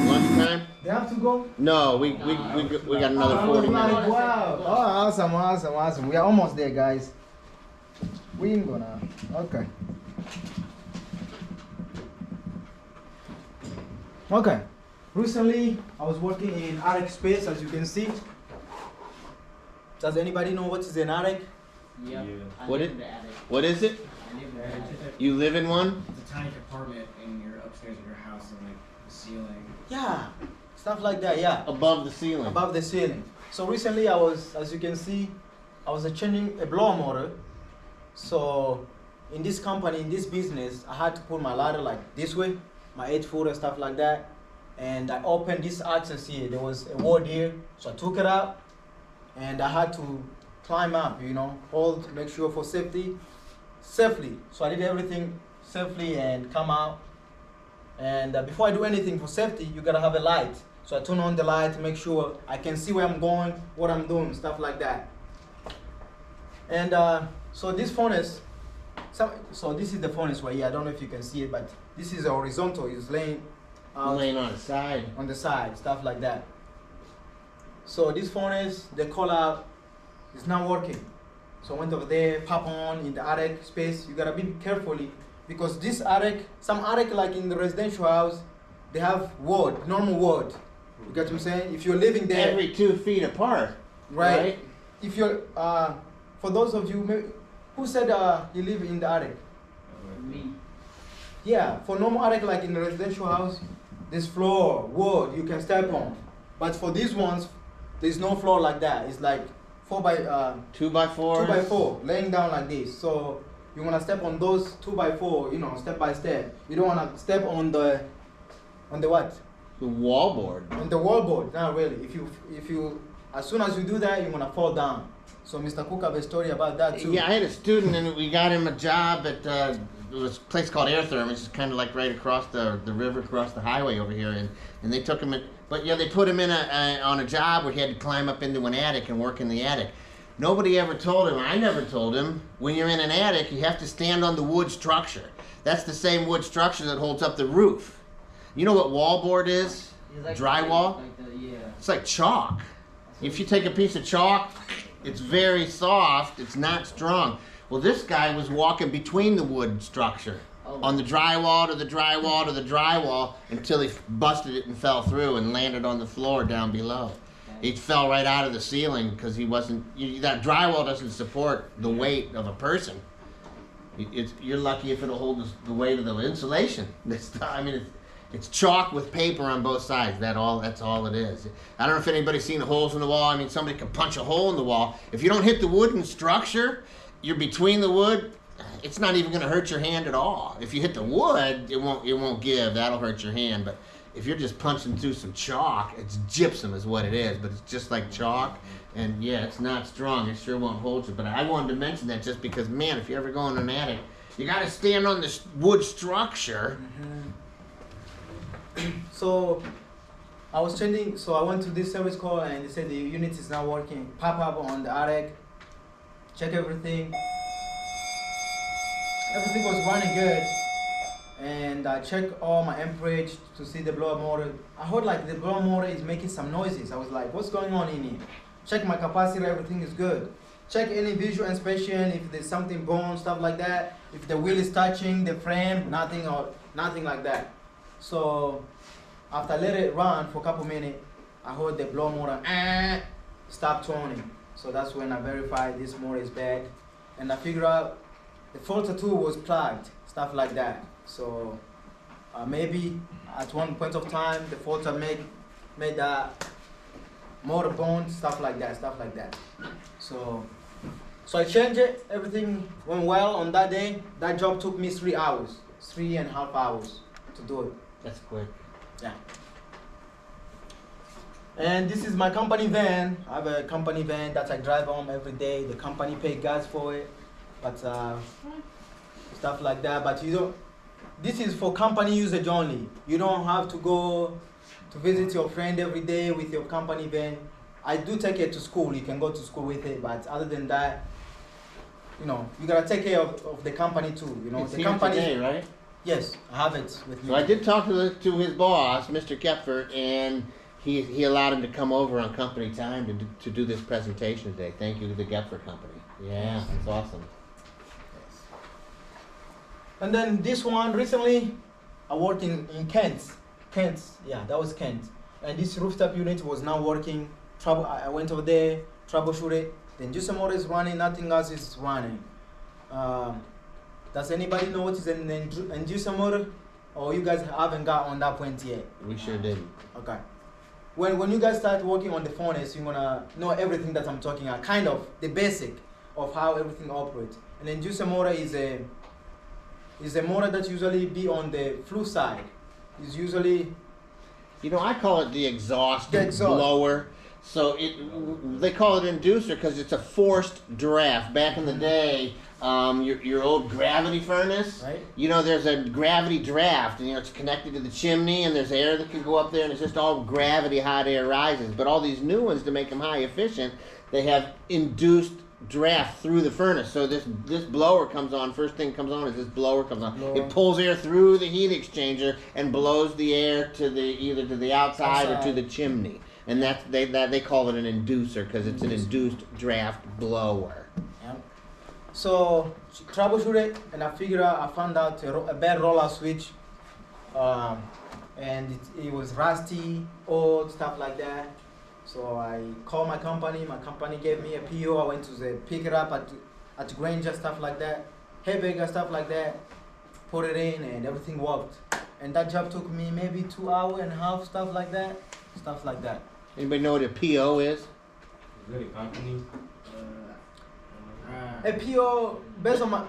Lunchtime? They have to go? No, we got another I was 40 like, minutes. wow. Oh, awesome. We are almost there, guys. We ain't gonna. Okay. Okay. Recently, I was working in attic space, as you can see. Does anybody know what is an attic? Yep. I What live it- in the attic. What is it? I live in the attic. You live in one? It's a tiny compartment in your upstairs of your house and like the ceiling. Yeah. Stuff like that, yeah. Above the ceiling. Above the ceiling. So recently I was, as you can see, I was changing a blower motor. So in this company, in this business, I had to put my ladder like this way, my 8-foot and stuff like that. And I opened this access here. There was a wall here, so I took it out, and I had to climb up, hold, make sure for safely. So I did everything safely and come out. And before I do anything for safety, you gotta have a light. So I turn on the light to make sure I can see where I'm going, what I'm doing, stuff like that. And so this furnace, so this is the furnace right here. I don't know if you can see it, but this is horizontal. It's laying out Laying on the side. on the side, stuff like that. So this furnace, the call out is not working. So I went over there, pop on in the attic space. You gotta be carefully because this attic, some attic like in the residential house, they have wood, normal wood. You get what I'm saying? If you're living there, Every 2 feet apart. right? If you're, for those of you, who said you live in the attic? Me. Yeah, for normal attic like in a residential house, this floor, wood, you can step on. But for these ones, there's no floor like that. It's like 2 by 2x4. 2x4, laying down like this. So you wanna step on those 2x4, step by step. You don't wanna step on the what? The wallboard. On the wallboard. Not really. If you, as soon as you do that, you're gonna fall down. So Mr. Cook have a story about that too. Yeah, I had a student and we got him a job at it was a place called Airtherm. It's kind of like right across the river, across the highway over here. And they took him in, but yeah, they put him in on a job where he had to climb up into an attic and work in the attic. Nobody ever told him, I never told him, when you're in an attic, you have to stand on the wood structure. That's the same wood structure that holds up the roof. You know what wallboard is? It's like Drywall? Yeah. It's like chalk. If you take a piece of chalk, it's very soft, it's not strong. Well, this guy was walking between the wood structure on the drywall to the drywall to the drywall until he busted it and fell through and landed on the floor down below. It fell right out of the ceiling because he wasn't, that drywall doesn't support the weight of a person. You're lucky if it'll hold the weight of the insulation. I mean, it's chalk with paper on both sides. That's all it is. I don't know if anybody's seen the holes in the wall. I mean, somebody could punch a hole in the wall. If you don't hit the wooden structure, you're between the wood. It's not even going to hurt your hand at all. If you hit the wood, it won't give. That'll hurt your hand. But if you're just punching through some chalk, it's gypsum is what it is. But it's just like chalk. And yeah, it's not strong. It sure won't hold you. But I wanted to mention that just because, man, if you ever go in an attic, you got to stand on this wood structure. So I was changing, so I went to this service call and they said the unit is not working. Pop up on the attic, check everything. Everything was running good. And I checked all my amperage to see the blower motor. I heard like the blower motor is making some noises. I was like, what's going on in here? Check my capacitor, everything is good. Check any visual inspection, if there's something bone, stuff like that. If the wheel is touching the frame, nothing like that. So after I let it run for a couple minutes, I heard the blower motor stop turning. So that's when I verified this motor is bad. And I figured out the filter too was plugged, stuff like that. So maybe at one point of time, the filter made that motor bone, stuff like that. So I changed it, everything went well on that day. That job took me 3.5 hours to do it. That's quick. Yeah. And this is my company van. I have a company van that I drive home every day. The company pay gas for it, but stuff like that. But this is for company usage only. You don't have to go to visit your friend every day with your company van. I do take it to school. You can go to school with it, but other than that, you gotta take care of the company too. It's the here company. today, right? Yes, I have it with me. So I did talk to his boss, Mr. Kepfer, and he allowed him to come over on company time to do this presentation today. Thank you to the Kepfer company. Yeah, that's awesome. And then this one, recently, I worked in Kent. Yeah, that was Kent. And this rooftop unit was not working. I went over there, troubleshoot it. The inducer motor is running, nothing else is running. Does anybody know what is an inducer motor? Or you guys haven't got on that point yet? We sure didn't. Okay. When you guys start working on the furnace, you're gonna know everything that I'm talking about, kind of the basic of how everything operates. An inducer motor is a motor that usually be on the flue side. It's usually I call it the exhaust blower. So they call it inducer because it's a forced draft. Back in the day, your old gravity furnace, right? There's a gravity draft, and it's connected to the chimney, and there's air that can go up there, and it's just all gravity hot air rises. But all these new ones, to make them high efficient, they have induced draft through the furnace. So this blower comes on. First thing comes on is this blower comes on. It pulls air through the heat exchanger and blows the air to either to the outside or to the chimney. And they call it an inducer because it's an induced draft blower. Yeah. So troubleshoot it, and I found out a bad roller switch, and it was rusty, old, stuff like that. So I called my company. My company gave me a PO. I went to pick it up at Granger, stuff like that, Hvac, stuff like that. Put it in, and everything worked. And that job took me maybe 2.5 hours, stuff like that. Anybody know what a PO is? Is it a company? A PO based on my.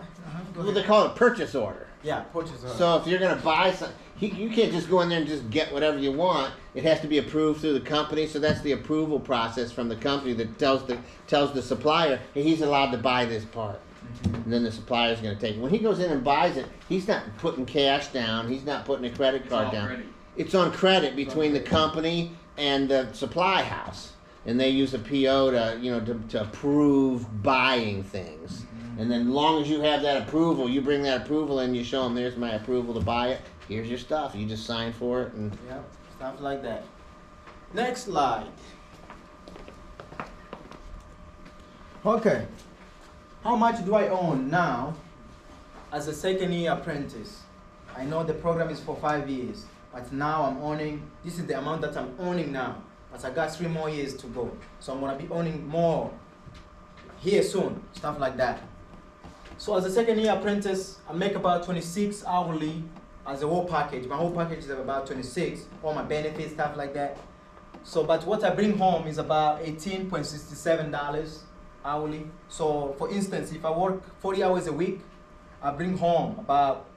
Well, they call it a purchase order. Yeah, purchase order. So if you're going to buy something, you can't just go in there and just get whatever you want. It has to be approved through the company. So that's the approval process from the company that tells the supplier, hey, he's allowed to buy this part. And then the supplier's going to take it. When he goes in and buys it, he's not putting cash down. He's not putting a credit card down. Credit. It's on credit between the company and the supply house. And they use a PO to approve buying things. And then as long as you have that approval, you bring that approval in, you show them, there's my approval to buy it, here's your stuff. You just sign for it, and Yeah, stuff like that. Next slide. Okay. How much do I own now as a second year apprentice? I know the program is for 5 years, but now I'm owning, this is the amount that I'm owning now, but I got 3 more years to go. So I'm gonna be owning more here soon, stuff like that. So as a second year apprentice, I make about 26 hourly as a whole package. My whole package is about 26, all my benefits, stuff like that. So, but what I bring home is about $18.67 hourly. So for instance, if I work 40 hours a week, I bring home about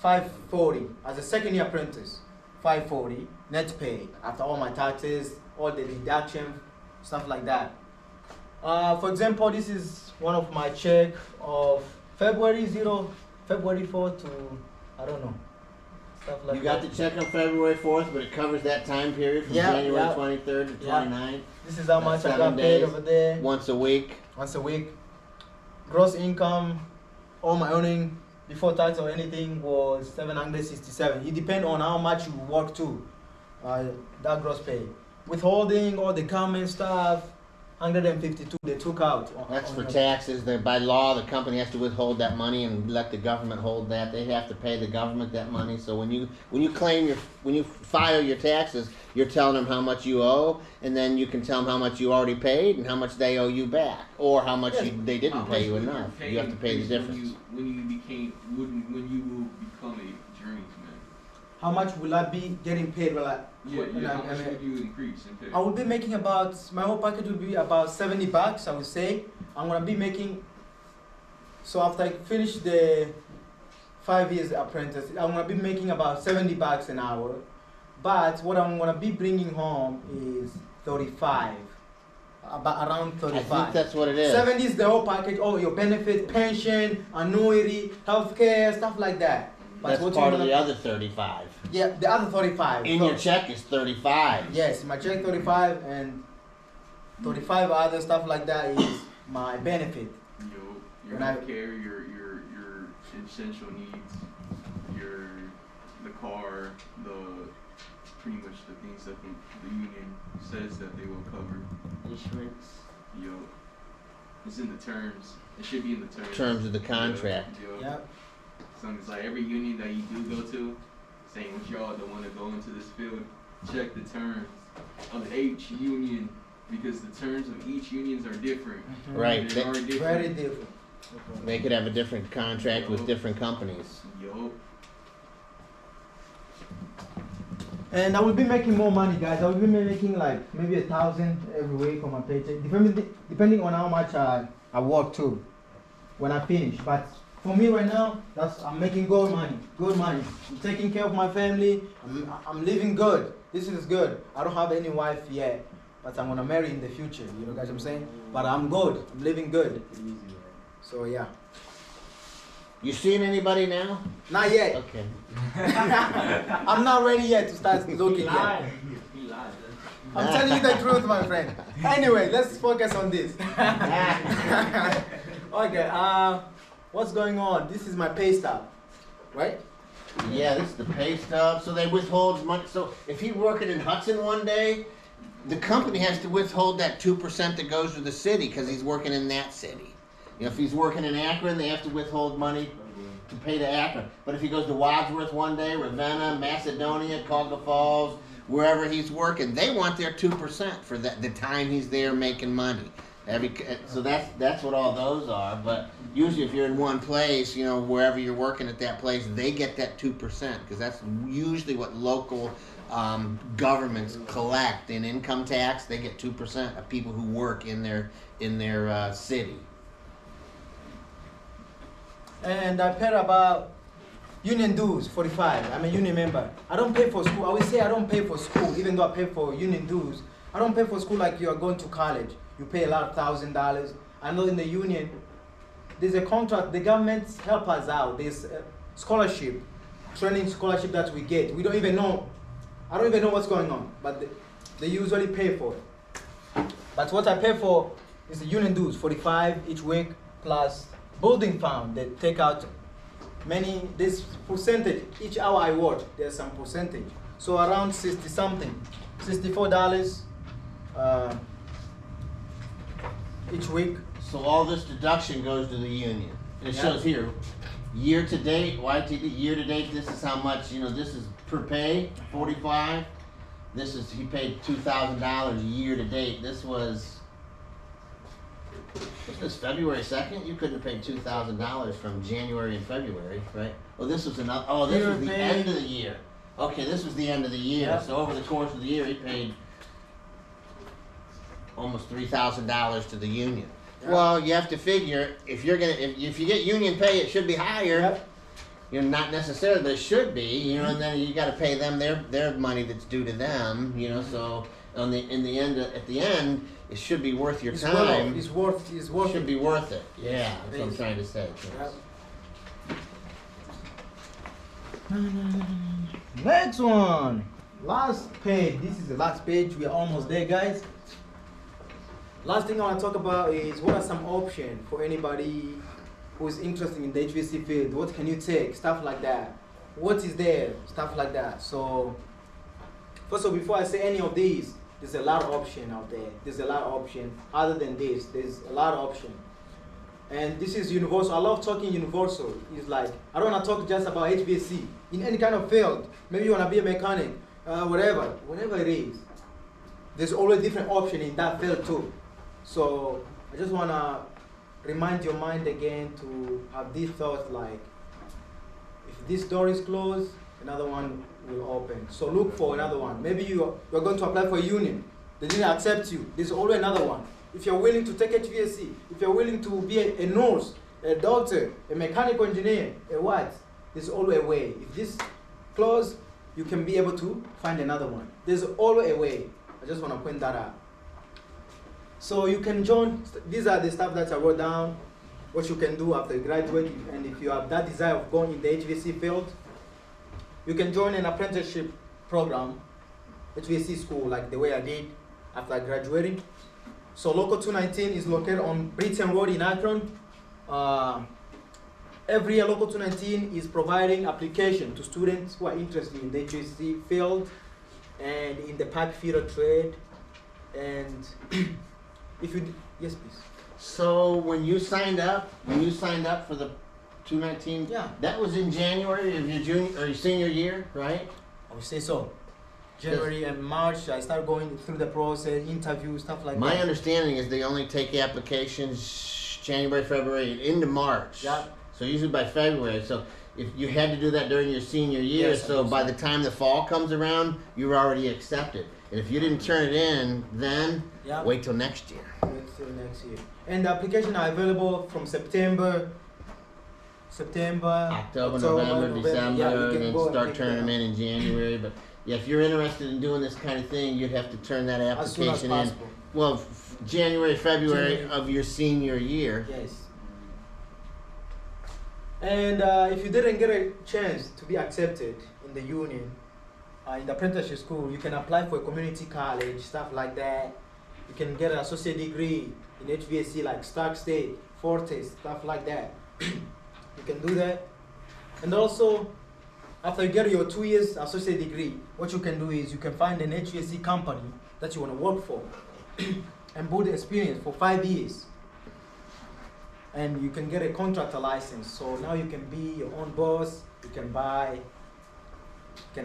$540 as a second year apprentice, $540 net pay after all my taxes, all the deduction, stuff like that. For example, this is one of my check of February 4th to, I don't know, stuff like you got that. the check on February 4th, but it covers that time period from Yeah, January yeah. 23rd to Yeah. 29th. This is how That's much I 7 got paid days. over there. Once a week. Once a week. Gross income, all my earning before tax or anything was 767. It depends on how much you work too. That gross pay. Withholding, all the government stuff, 152 they took out. That's on for the- taxes. By law, the company has to withhold that money and let the government hold that. They have to pay the government that money. So when you claim when you file your taxes, you're telling them how much you owe, and then you can tell them how much you already paid and how much they owe you back, or how much Yes. they didn't How pay much you will your enough. pay You have to pay the increase difference. when you will become a journeyman. How much will I be getting paid? Well, Yeah, how much would you increase in pay? I will be making about, my whole package will be about $70, I would say. I'm gonna be making, so after I finish the 5 years apprentice, I'm gonna be making about $70 an hour. But what I'm gonna be bringing home is 35, about around I 35. think that's what it is. 70 is the whole package, all your benefits, pension, annuity, healthcare, stuff like that. But That's what part you're of the gonna- other 35. Yeah, the other 35. In So- your check is 35. Yes, my check 35 and 35 other stuff like that is my benefit. Your When I- healthcare, your essential needs, the car, pretty much the things that the union says that they will cover. Insurance. It's in the terms. It should be in the terms. Terms of the contract. Yeah. So it's like every union that you do go to, saying what y'all don't want to go into this field, check the terms of each union, because the terms of each unions are different. Right. They are different. Very different. They could have a different contract with Yup. different companies. Yup. And I will be making more money, guys. I will be making like maybe 1,000 every week on my paycheck, depending on how much I work too when I finish. But for me right now, I'm making good money. Good money. I'm taking care of my family. I'm living good. This is good. I don't have any wife yet, but I'm gonna marry in the future. You know, guys, what I'm saying. But I'm good. I'm living good. So yeah. You seen anybody now? Not yet. Okay. I'm not ready yet to start looking yet. He lied. I'm telling you the truth, my friend. Anyway, let's focus on this. Okay, what's going on? This is my pay stub, right? Yeah, this is the pay stub. So they withhold money. So if he's working in Hudson one day, the company has to withhold that 2% that goes to the city because he's working in that city. You know, if he's working in Akron, they have to withhold money to pay to Akron. But if he goes to Wadsworth one day, Ravenna, Macedonia, Cuyahoga Falls, wherever he's working, they want their 2% for the time he's there making money. So that's what all those are. But usually if you're in one place, you know, wherever you're working at that place, they get that 2% because that's usually what local governments collect in income tax. They get 2% of people who work in their city. And I paid about union dues, 45. I'm a union member. I don't pay for school. I will say I don't pay for school, even though I pay for union dues. I don't pay for school like you are going to college. You pay a lot of $1,000. I know in the union, there's a contract. The government help us out. There's a scholarship, training scholarship that we get. We don't even know. I don't even know what's going on, but they usually pay for it. But what I pay for is the union dues, 45 each week, plus building fund. They take out this percentage, each hour I work, there's some percentage. So around 60 something, $64 each week. So all this deduction goes to the union. And it Yeah. shows here, year to date, YTD, year to date, this is how much, this is per pay, 45. He paid $2,000 year to date. This was this February 2nd? You couldn't have paid $2,000 from January and February, right? Oh, this was another, this was the end of the year. Okay, this was the end of the year. Yeah. So over the course of the year, he paid almost $3,000 to the union. Yeah. Well, you have to figure if you get union pay, it should be higher. Yep. Not necessarily, but it should be. And then you got to pay them their money that's due to them. So at the end, it should be worth your time. It's worth It should it. be worth it. Yeah, that's what I'm trying to say. Yep. Next one. Last page. This is the last page. We are almost there, guys. Last thing I want to talk about is what are some options for anybody who is interested in the HVAC field. What can you take? Stuff like that. What is there? Stuff like that. So, first of all, before I say any of these, there's a lot of option out there. There's a lot of option. Other than this, there's a lot of option. And this is universal. I love talking universal. It's like, I don't want to talk just about HVAC. In any kind of field, maybe you want to be a mechanic, whatever it is. There's always different option in that field too. So I just want to remind your mind again to have these thoughts like, if this door is closed, another one will open. So look for another one. Maybe you're going to apply for a union. They didn't accept you. There's always another one. If you're willing to take HVAC, if you're willing to be a nurse, a doctor, a mechanical engineer, a what, there's always a way. If this closed, you can be able to find another one. There's always a way. I just want to point that out. So you can join, these are the stuff that I wrote down, what you can do after you graduate, and if you have that desire of going in the HVAC field, you can join an apprenticeship program, HVAC school, like the way I did after graduating. So Local 219 is located on Britain Road in Akron. Every year Local 219 is providing application to students who are interested in the HVAC field and in the pipe fitter trade. And if you, yes please. So when you signed up for the 219, Yeah. that was in January of your your senior year, right? I would say so. January and March, I started going through the process, interview, stuff like My that. understanding is they only take applications January, February, into March. Yeah. So usually by February. So if you had to do that during your senior year, Yes, I so think by so. the time the fall comes around, you're already accepted. And if you didn't turn it in, then Yeah. wait till next year. Wait till next year. And the application are available from September, October, November, December, Yeah, you and can then go and start pick turning them them in January. But yeah, if you're interested in doing this kind of thing, you'd have to turn that as soon as application in. possible. Well, January, February January. of your senior year. Yes. And if you didn't get a chance to be accepted in the union, in the apprenticeship school, you can apply for a community college, stuff like that. You can get an associate degree in HVAC like Stark State, Forte, stuff like that. You can do that. And also, after you get your 2 years associate degree, what you can do is you can find an HVAC company that you want to work for and build experience for 5 years. And you can get a contractor license. So now you can be your own boss, you can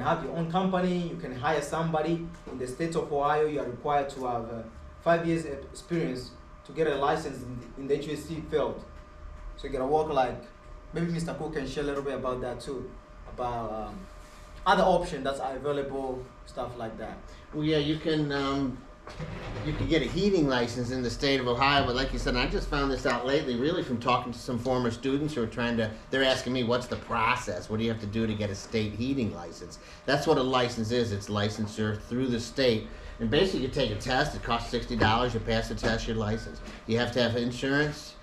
have your own company, you can hire somebody. In the state of Ohio, you are required to have 5 years experience to get a license in the HVAC field. So you gotta work like, maybe Mr. Cook can share a little bit about that too, about other options that are available, stuff like that. Well, yeah, you can get a heating license in the state of Ohio, but like you said, I just found this out lately, really from talking to some former students who are they're asking me, what's the process? What do you have to do to get a state heating license? That's what a license is. It's licensure through the state. And basically you take a test, it costs $60, you pass the test, you're licensed. You have to have insurance,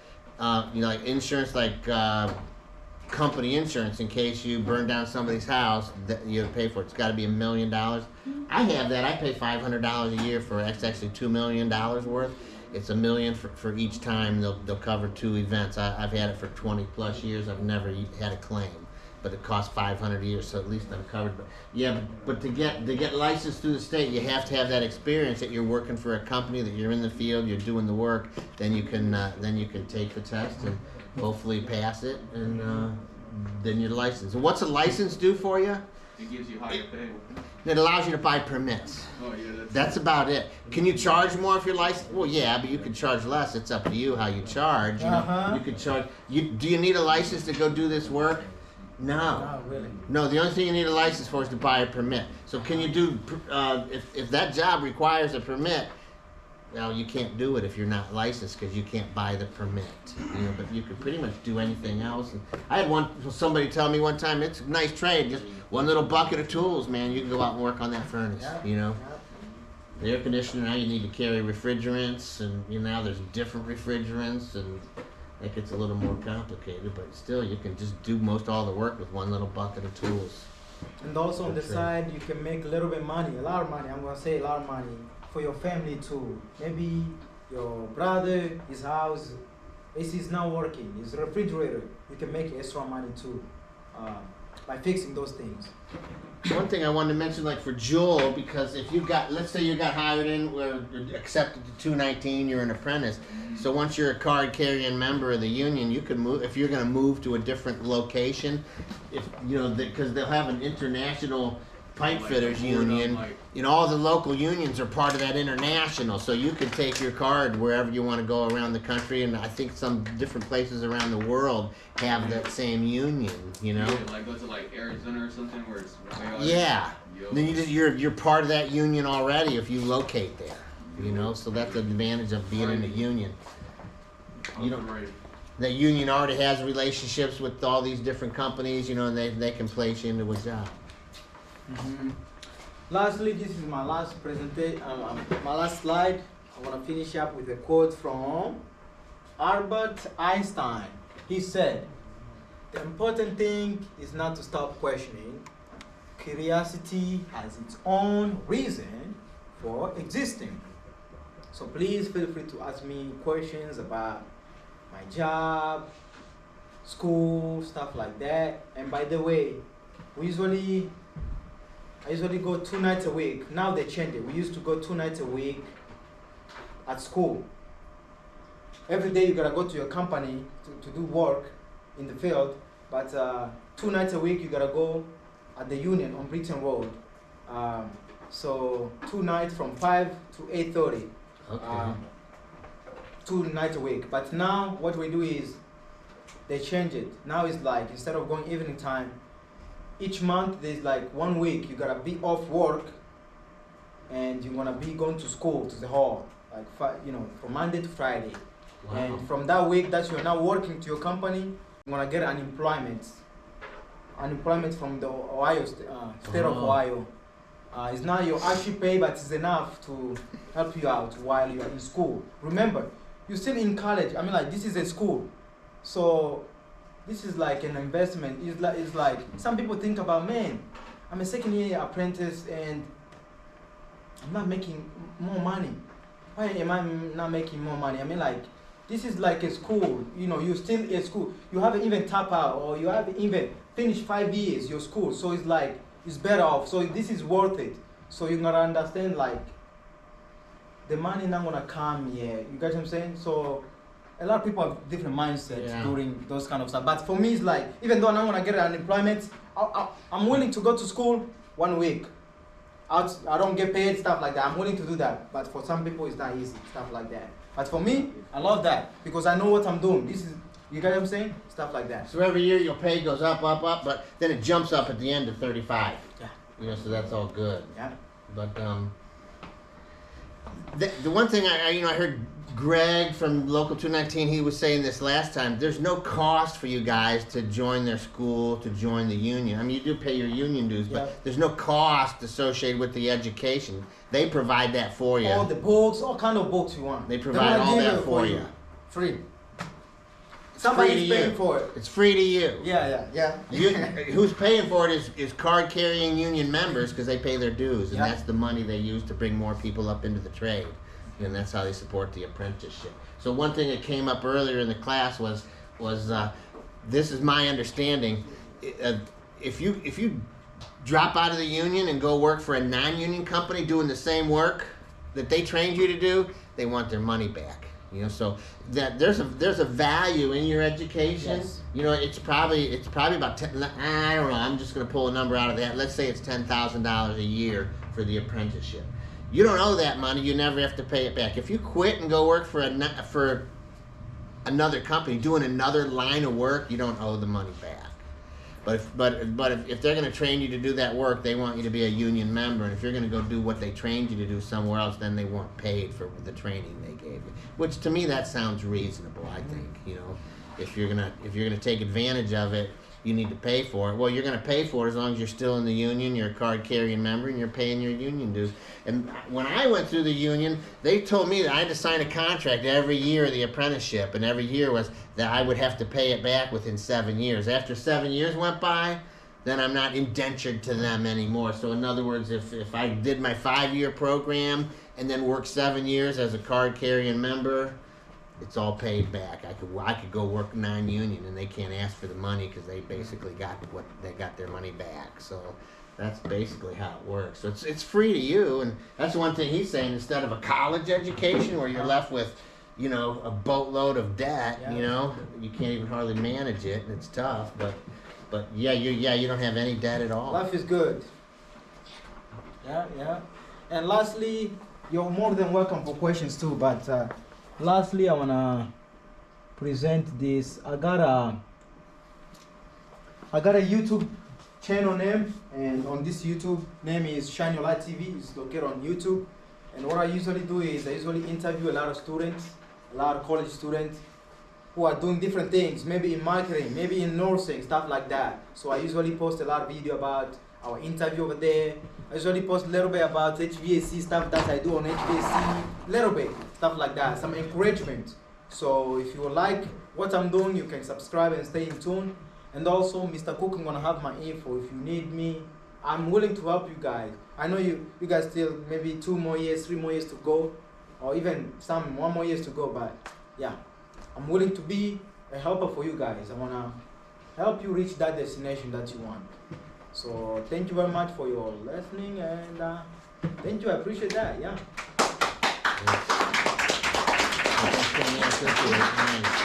company insurance in case you burn down somebody's house that you pay for it. It's got to be $1 million. I have that. I pay $500 a year for it. It's actually $2 million worth. It's $1 million for each time they'll cover 2 events. I've had it for 20 plus years. I've never had a claim. but it costs $500 a year, so at least I'm covered. But yeah, but to get licensed through the state, you have to have that experience that you're working for a company, that you're in the field, you're doing the work. Then you can take the test and hopefully pass it, and then you're licensed. And what's a license do for you? It gives you higher pay. It allows you to buy permits. Oh yeah, That's about it. Can you charge more if you're licensed? Well, yeah, but you can charge less. It's up to you how you charge. You know, you could charge. Do you need a license to go do this work? No. Not really. No, the only thing you need a license for is to buy a permit. So can you do, if that job requires a permit, well, you can't do it if you're not licensed because you can't buy the permit. You know, but you could pretty much do anything else. And I had somebody tell me one time, it's a nice trade, just one little bucket of tools, man. You can go out and work on that furnace. You know, the air conditioner, now you need to carry refrigerants, and you know, now there's different refrigerants, and it gets a little more complicated. But still, you can just do most all the work with one little bucket of tools. And also on the side, you can make a little bit money, a lot of money. I'm gonna say a lot of money for your family too. Maybe your brother, his house, AC is not working, his refrigerator, you can make extra money too by fixing those things. One thing I wanted to mention, like for Joel, because if you got, let's say you got hired in, or accepted to 219, you're an apprentice. So once you're a card-carrying member of the union, you can move. If you're going to move to a different location, if you know, because they'll have an international pipe fitters union. You know, all the local unions are part of that international, so you could take your card wherever you want to go around the country, and I think some different places around the world have that same union, you know? Yeah, like go to like Arizona or something where it's way out. Yeah. Then you're part of that union already if you locate there, you know? So that's the advantage of being in a union. You know, that union already has relationships with all these different companies, you know, and they can place you into a job. Lastly, this is my last presentation, my last slide. I want to finish up with a quote from Albert Einstein. He said, "The important thing is not to stop questioning. Curiosity has its own reason for existing." So please feel free to ask me questions about my job, school, stuff like that. And by the way, I usually go 2 nights a week. Now they changed it. We used to go 2 nights a week at school. Every day you gotta go to your company to do work in the field, but 2 nights a week you gotta go at the union on Britain Road. So 2 nights from 5 to 8:30. Okay. 2 nights a week. But now what we do is they change it. Now it's like instead of going evening time, each month there's like 1 week you gotta be off work and you're gonna be going to school, to the hall, like from Monday to Friday. Wow. And from that week that you're now working to your company, you're gonna get unemployment from the Ohio state of Ohio. It's not your actual pay, but it's enough to help you out while you're in school. Remember, you're still in college. I mean, like, this is a school, so this is like an investment. It's like some people think about, man, I'm a second-year apprentice and I'm not making more money. Why am I not making more money? I mean, like, this is like a school. You know, you're still at school. You haven't even top out, or you haven't even finished 5 years your school. So it's like it's better off. So this is worth it. So you gotta understand, like, the money not gonna come here. You get what I'm saying? So a lot of people have different mindsets during those kind of stuff. But for me, it's like, even though I'm not gonna get unemployment, I'm willing to go to school 1 week. I don't get paid, stuff like that. I'm willing to do that. But for some people, it's not easy, stuff like that. But for me, I love that because I know what I'm doing. You get what I'm saying? Stuff like that. So every year your pay goes up, but then it jumps up at the end of 35. Yeah. You know, so that's all good. Yeah. But the one thing I heard Greg from Local 219, he was saying this last time, there's no cost for you guys to join their school, to join the union. I mean, you do pay your union dues, but there's no cost associated with the education. They provide that for you. All the books, all kind of books you want. They provide all that for you. Free. Somebody's paying for it. It's free to you. Yeah. Who's paying for it is card-carrying union members because they pay their dues, and that's the money they use to bring more people up into the trade. And that's how they support the apprenticeship. So one thing that came up earlier in the class was this is my understanding, if you drop out of the union and go work for a non-union company doing the same work that they trained you to do, they want their money back. You know, so that there's a value in your education. Yes. You know, it's probably about I don't know. I'm just going to pull a number out of that. Let's say it's $10,000 a year for the apprenticeship. You don't owe that money. You never have to pay it back. If you quit and go work for another company doing another line of work, you don't owe the money back. But if they're going to train you to do that work, they want you to be a union member. And if you're going to go do what they trained you to do somewhere else, then they weren't paid for the training they gave you. Which to me that sounds reasonable. I think, you know, if you're gonna take advantage of it, you need to pay for it. Well, you're going to pay for it as long as you're still in the union, you're a card-carrying member, and you're paying your union dues. And when I went through the union, they told me that I had to sign a contract every year of the apprenticeship, and every year was that I would have to pay it back within 7 years. After 7 years went by, then I'm not indentured to them anymore. So in other words, if I did my 5-year program and then worked 7 years as a card-carrying member, it's all paid back. I could go work non-union, and they can't ask for the money because they basically got their money back. So that's basically how it works. So it's free to you, and that's one thing he's saying. Instead of a college education where you're left with, you know, a boatload of debt, you know, you can't even hardly manage it, and it's tough. But you don't have any debt at all. Life is good. Yeah. And lastly, you're more than welcome for questions too. But lastly, I wanna present this. I got a YouTube channel name, and on this YouTube name is Shine Your Light TV. It's located on YouTube. And what I usually do is I usually interview a lot of students, a lot of college students who are doing different things, maybe in marketing, maybe in nursing, stuff like that. So I usually post a lot of video about our interview over there. I usually post a little bit about HVAC stuff that I do on HVAC, little bit, stuff like that, some encouragement. So if you like what I'm doing, you can subscribe and stay in tune. And also, Mr. Cook, I'm gonna have my info. If you need me, I'm willing to help you guys. I know you guys still maybe 2 more years, 3 more years to go, or even some 1 more years to go, but yeah. I'm willing to be a helper for you guys. I want to help you reach that destination that you want. So thank you very much for your listening, and thank you. I appreciate that. Yeah.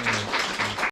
Yes.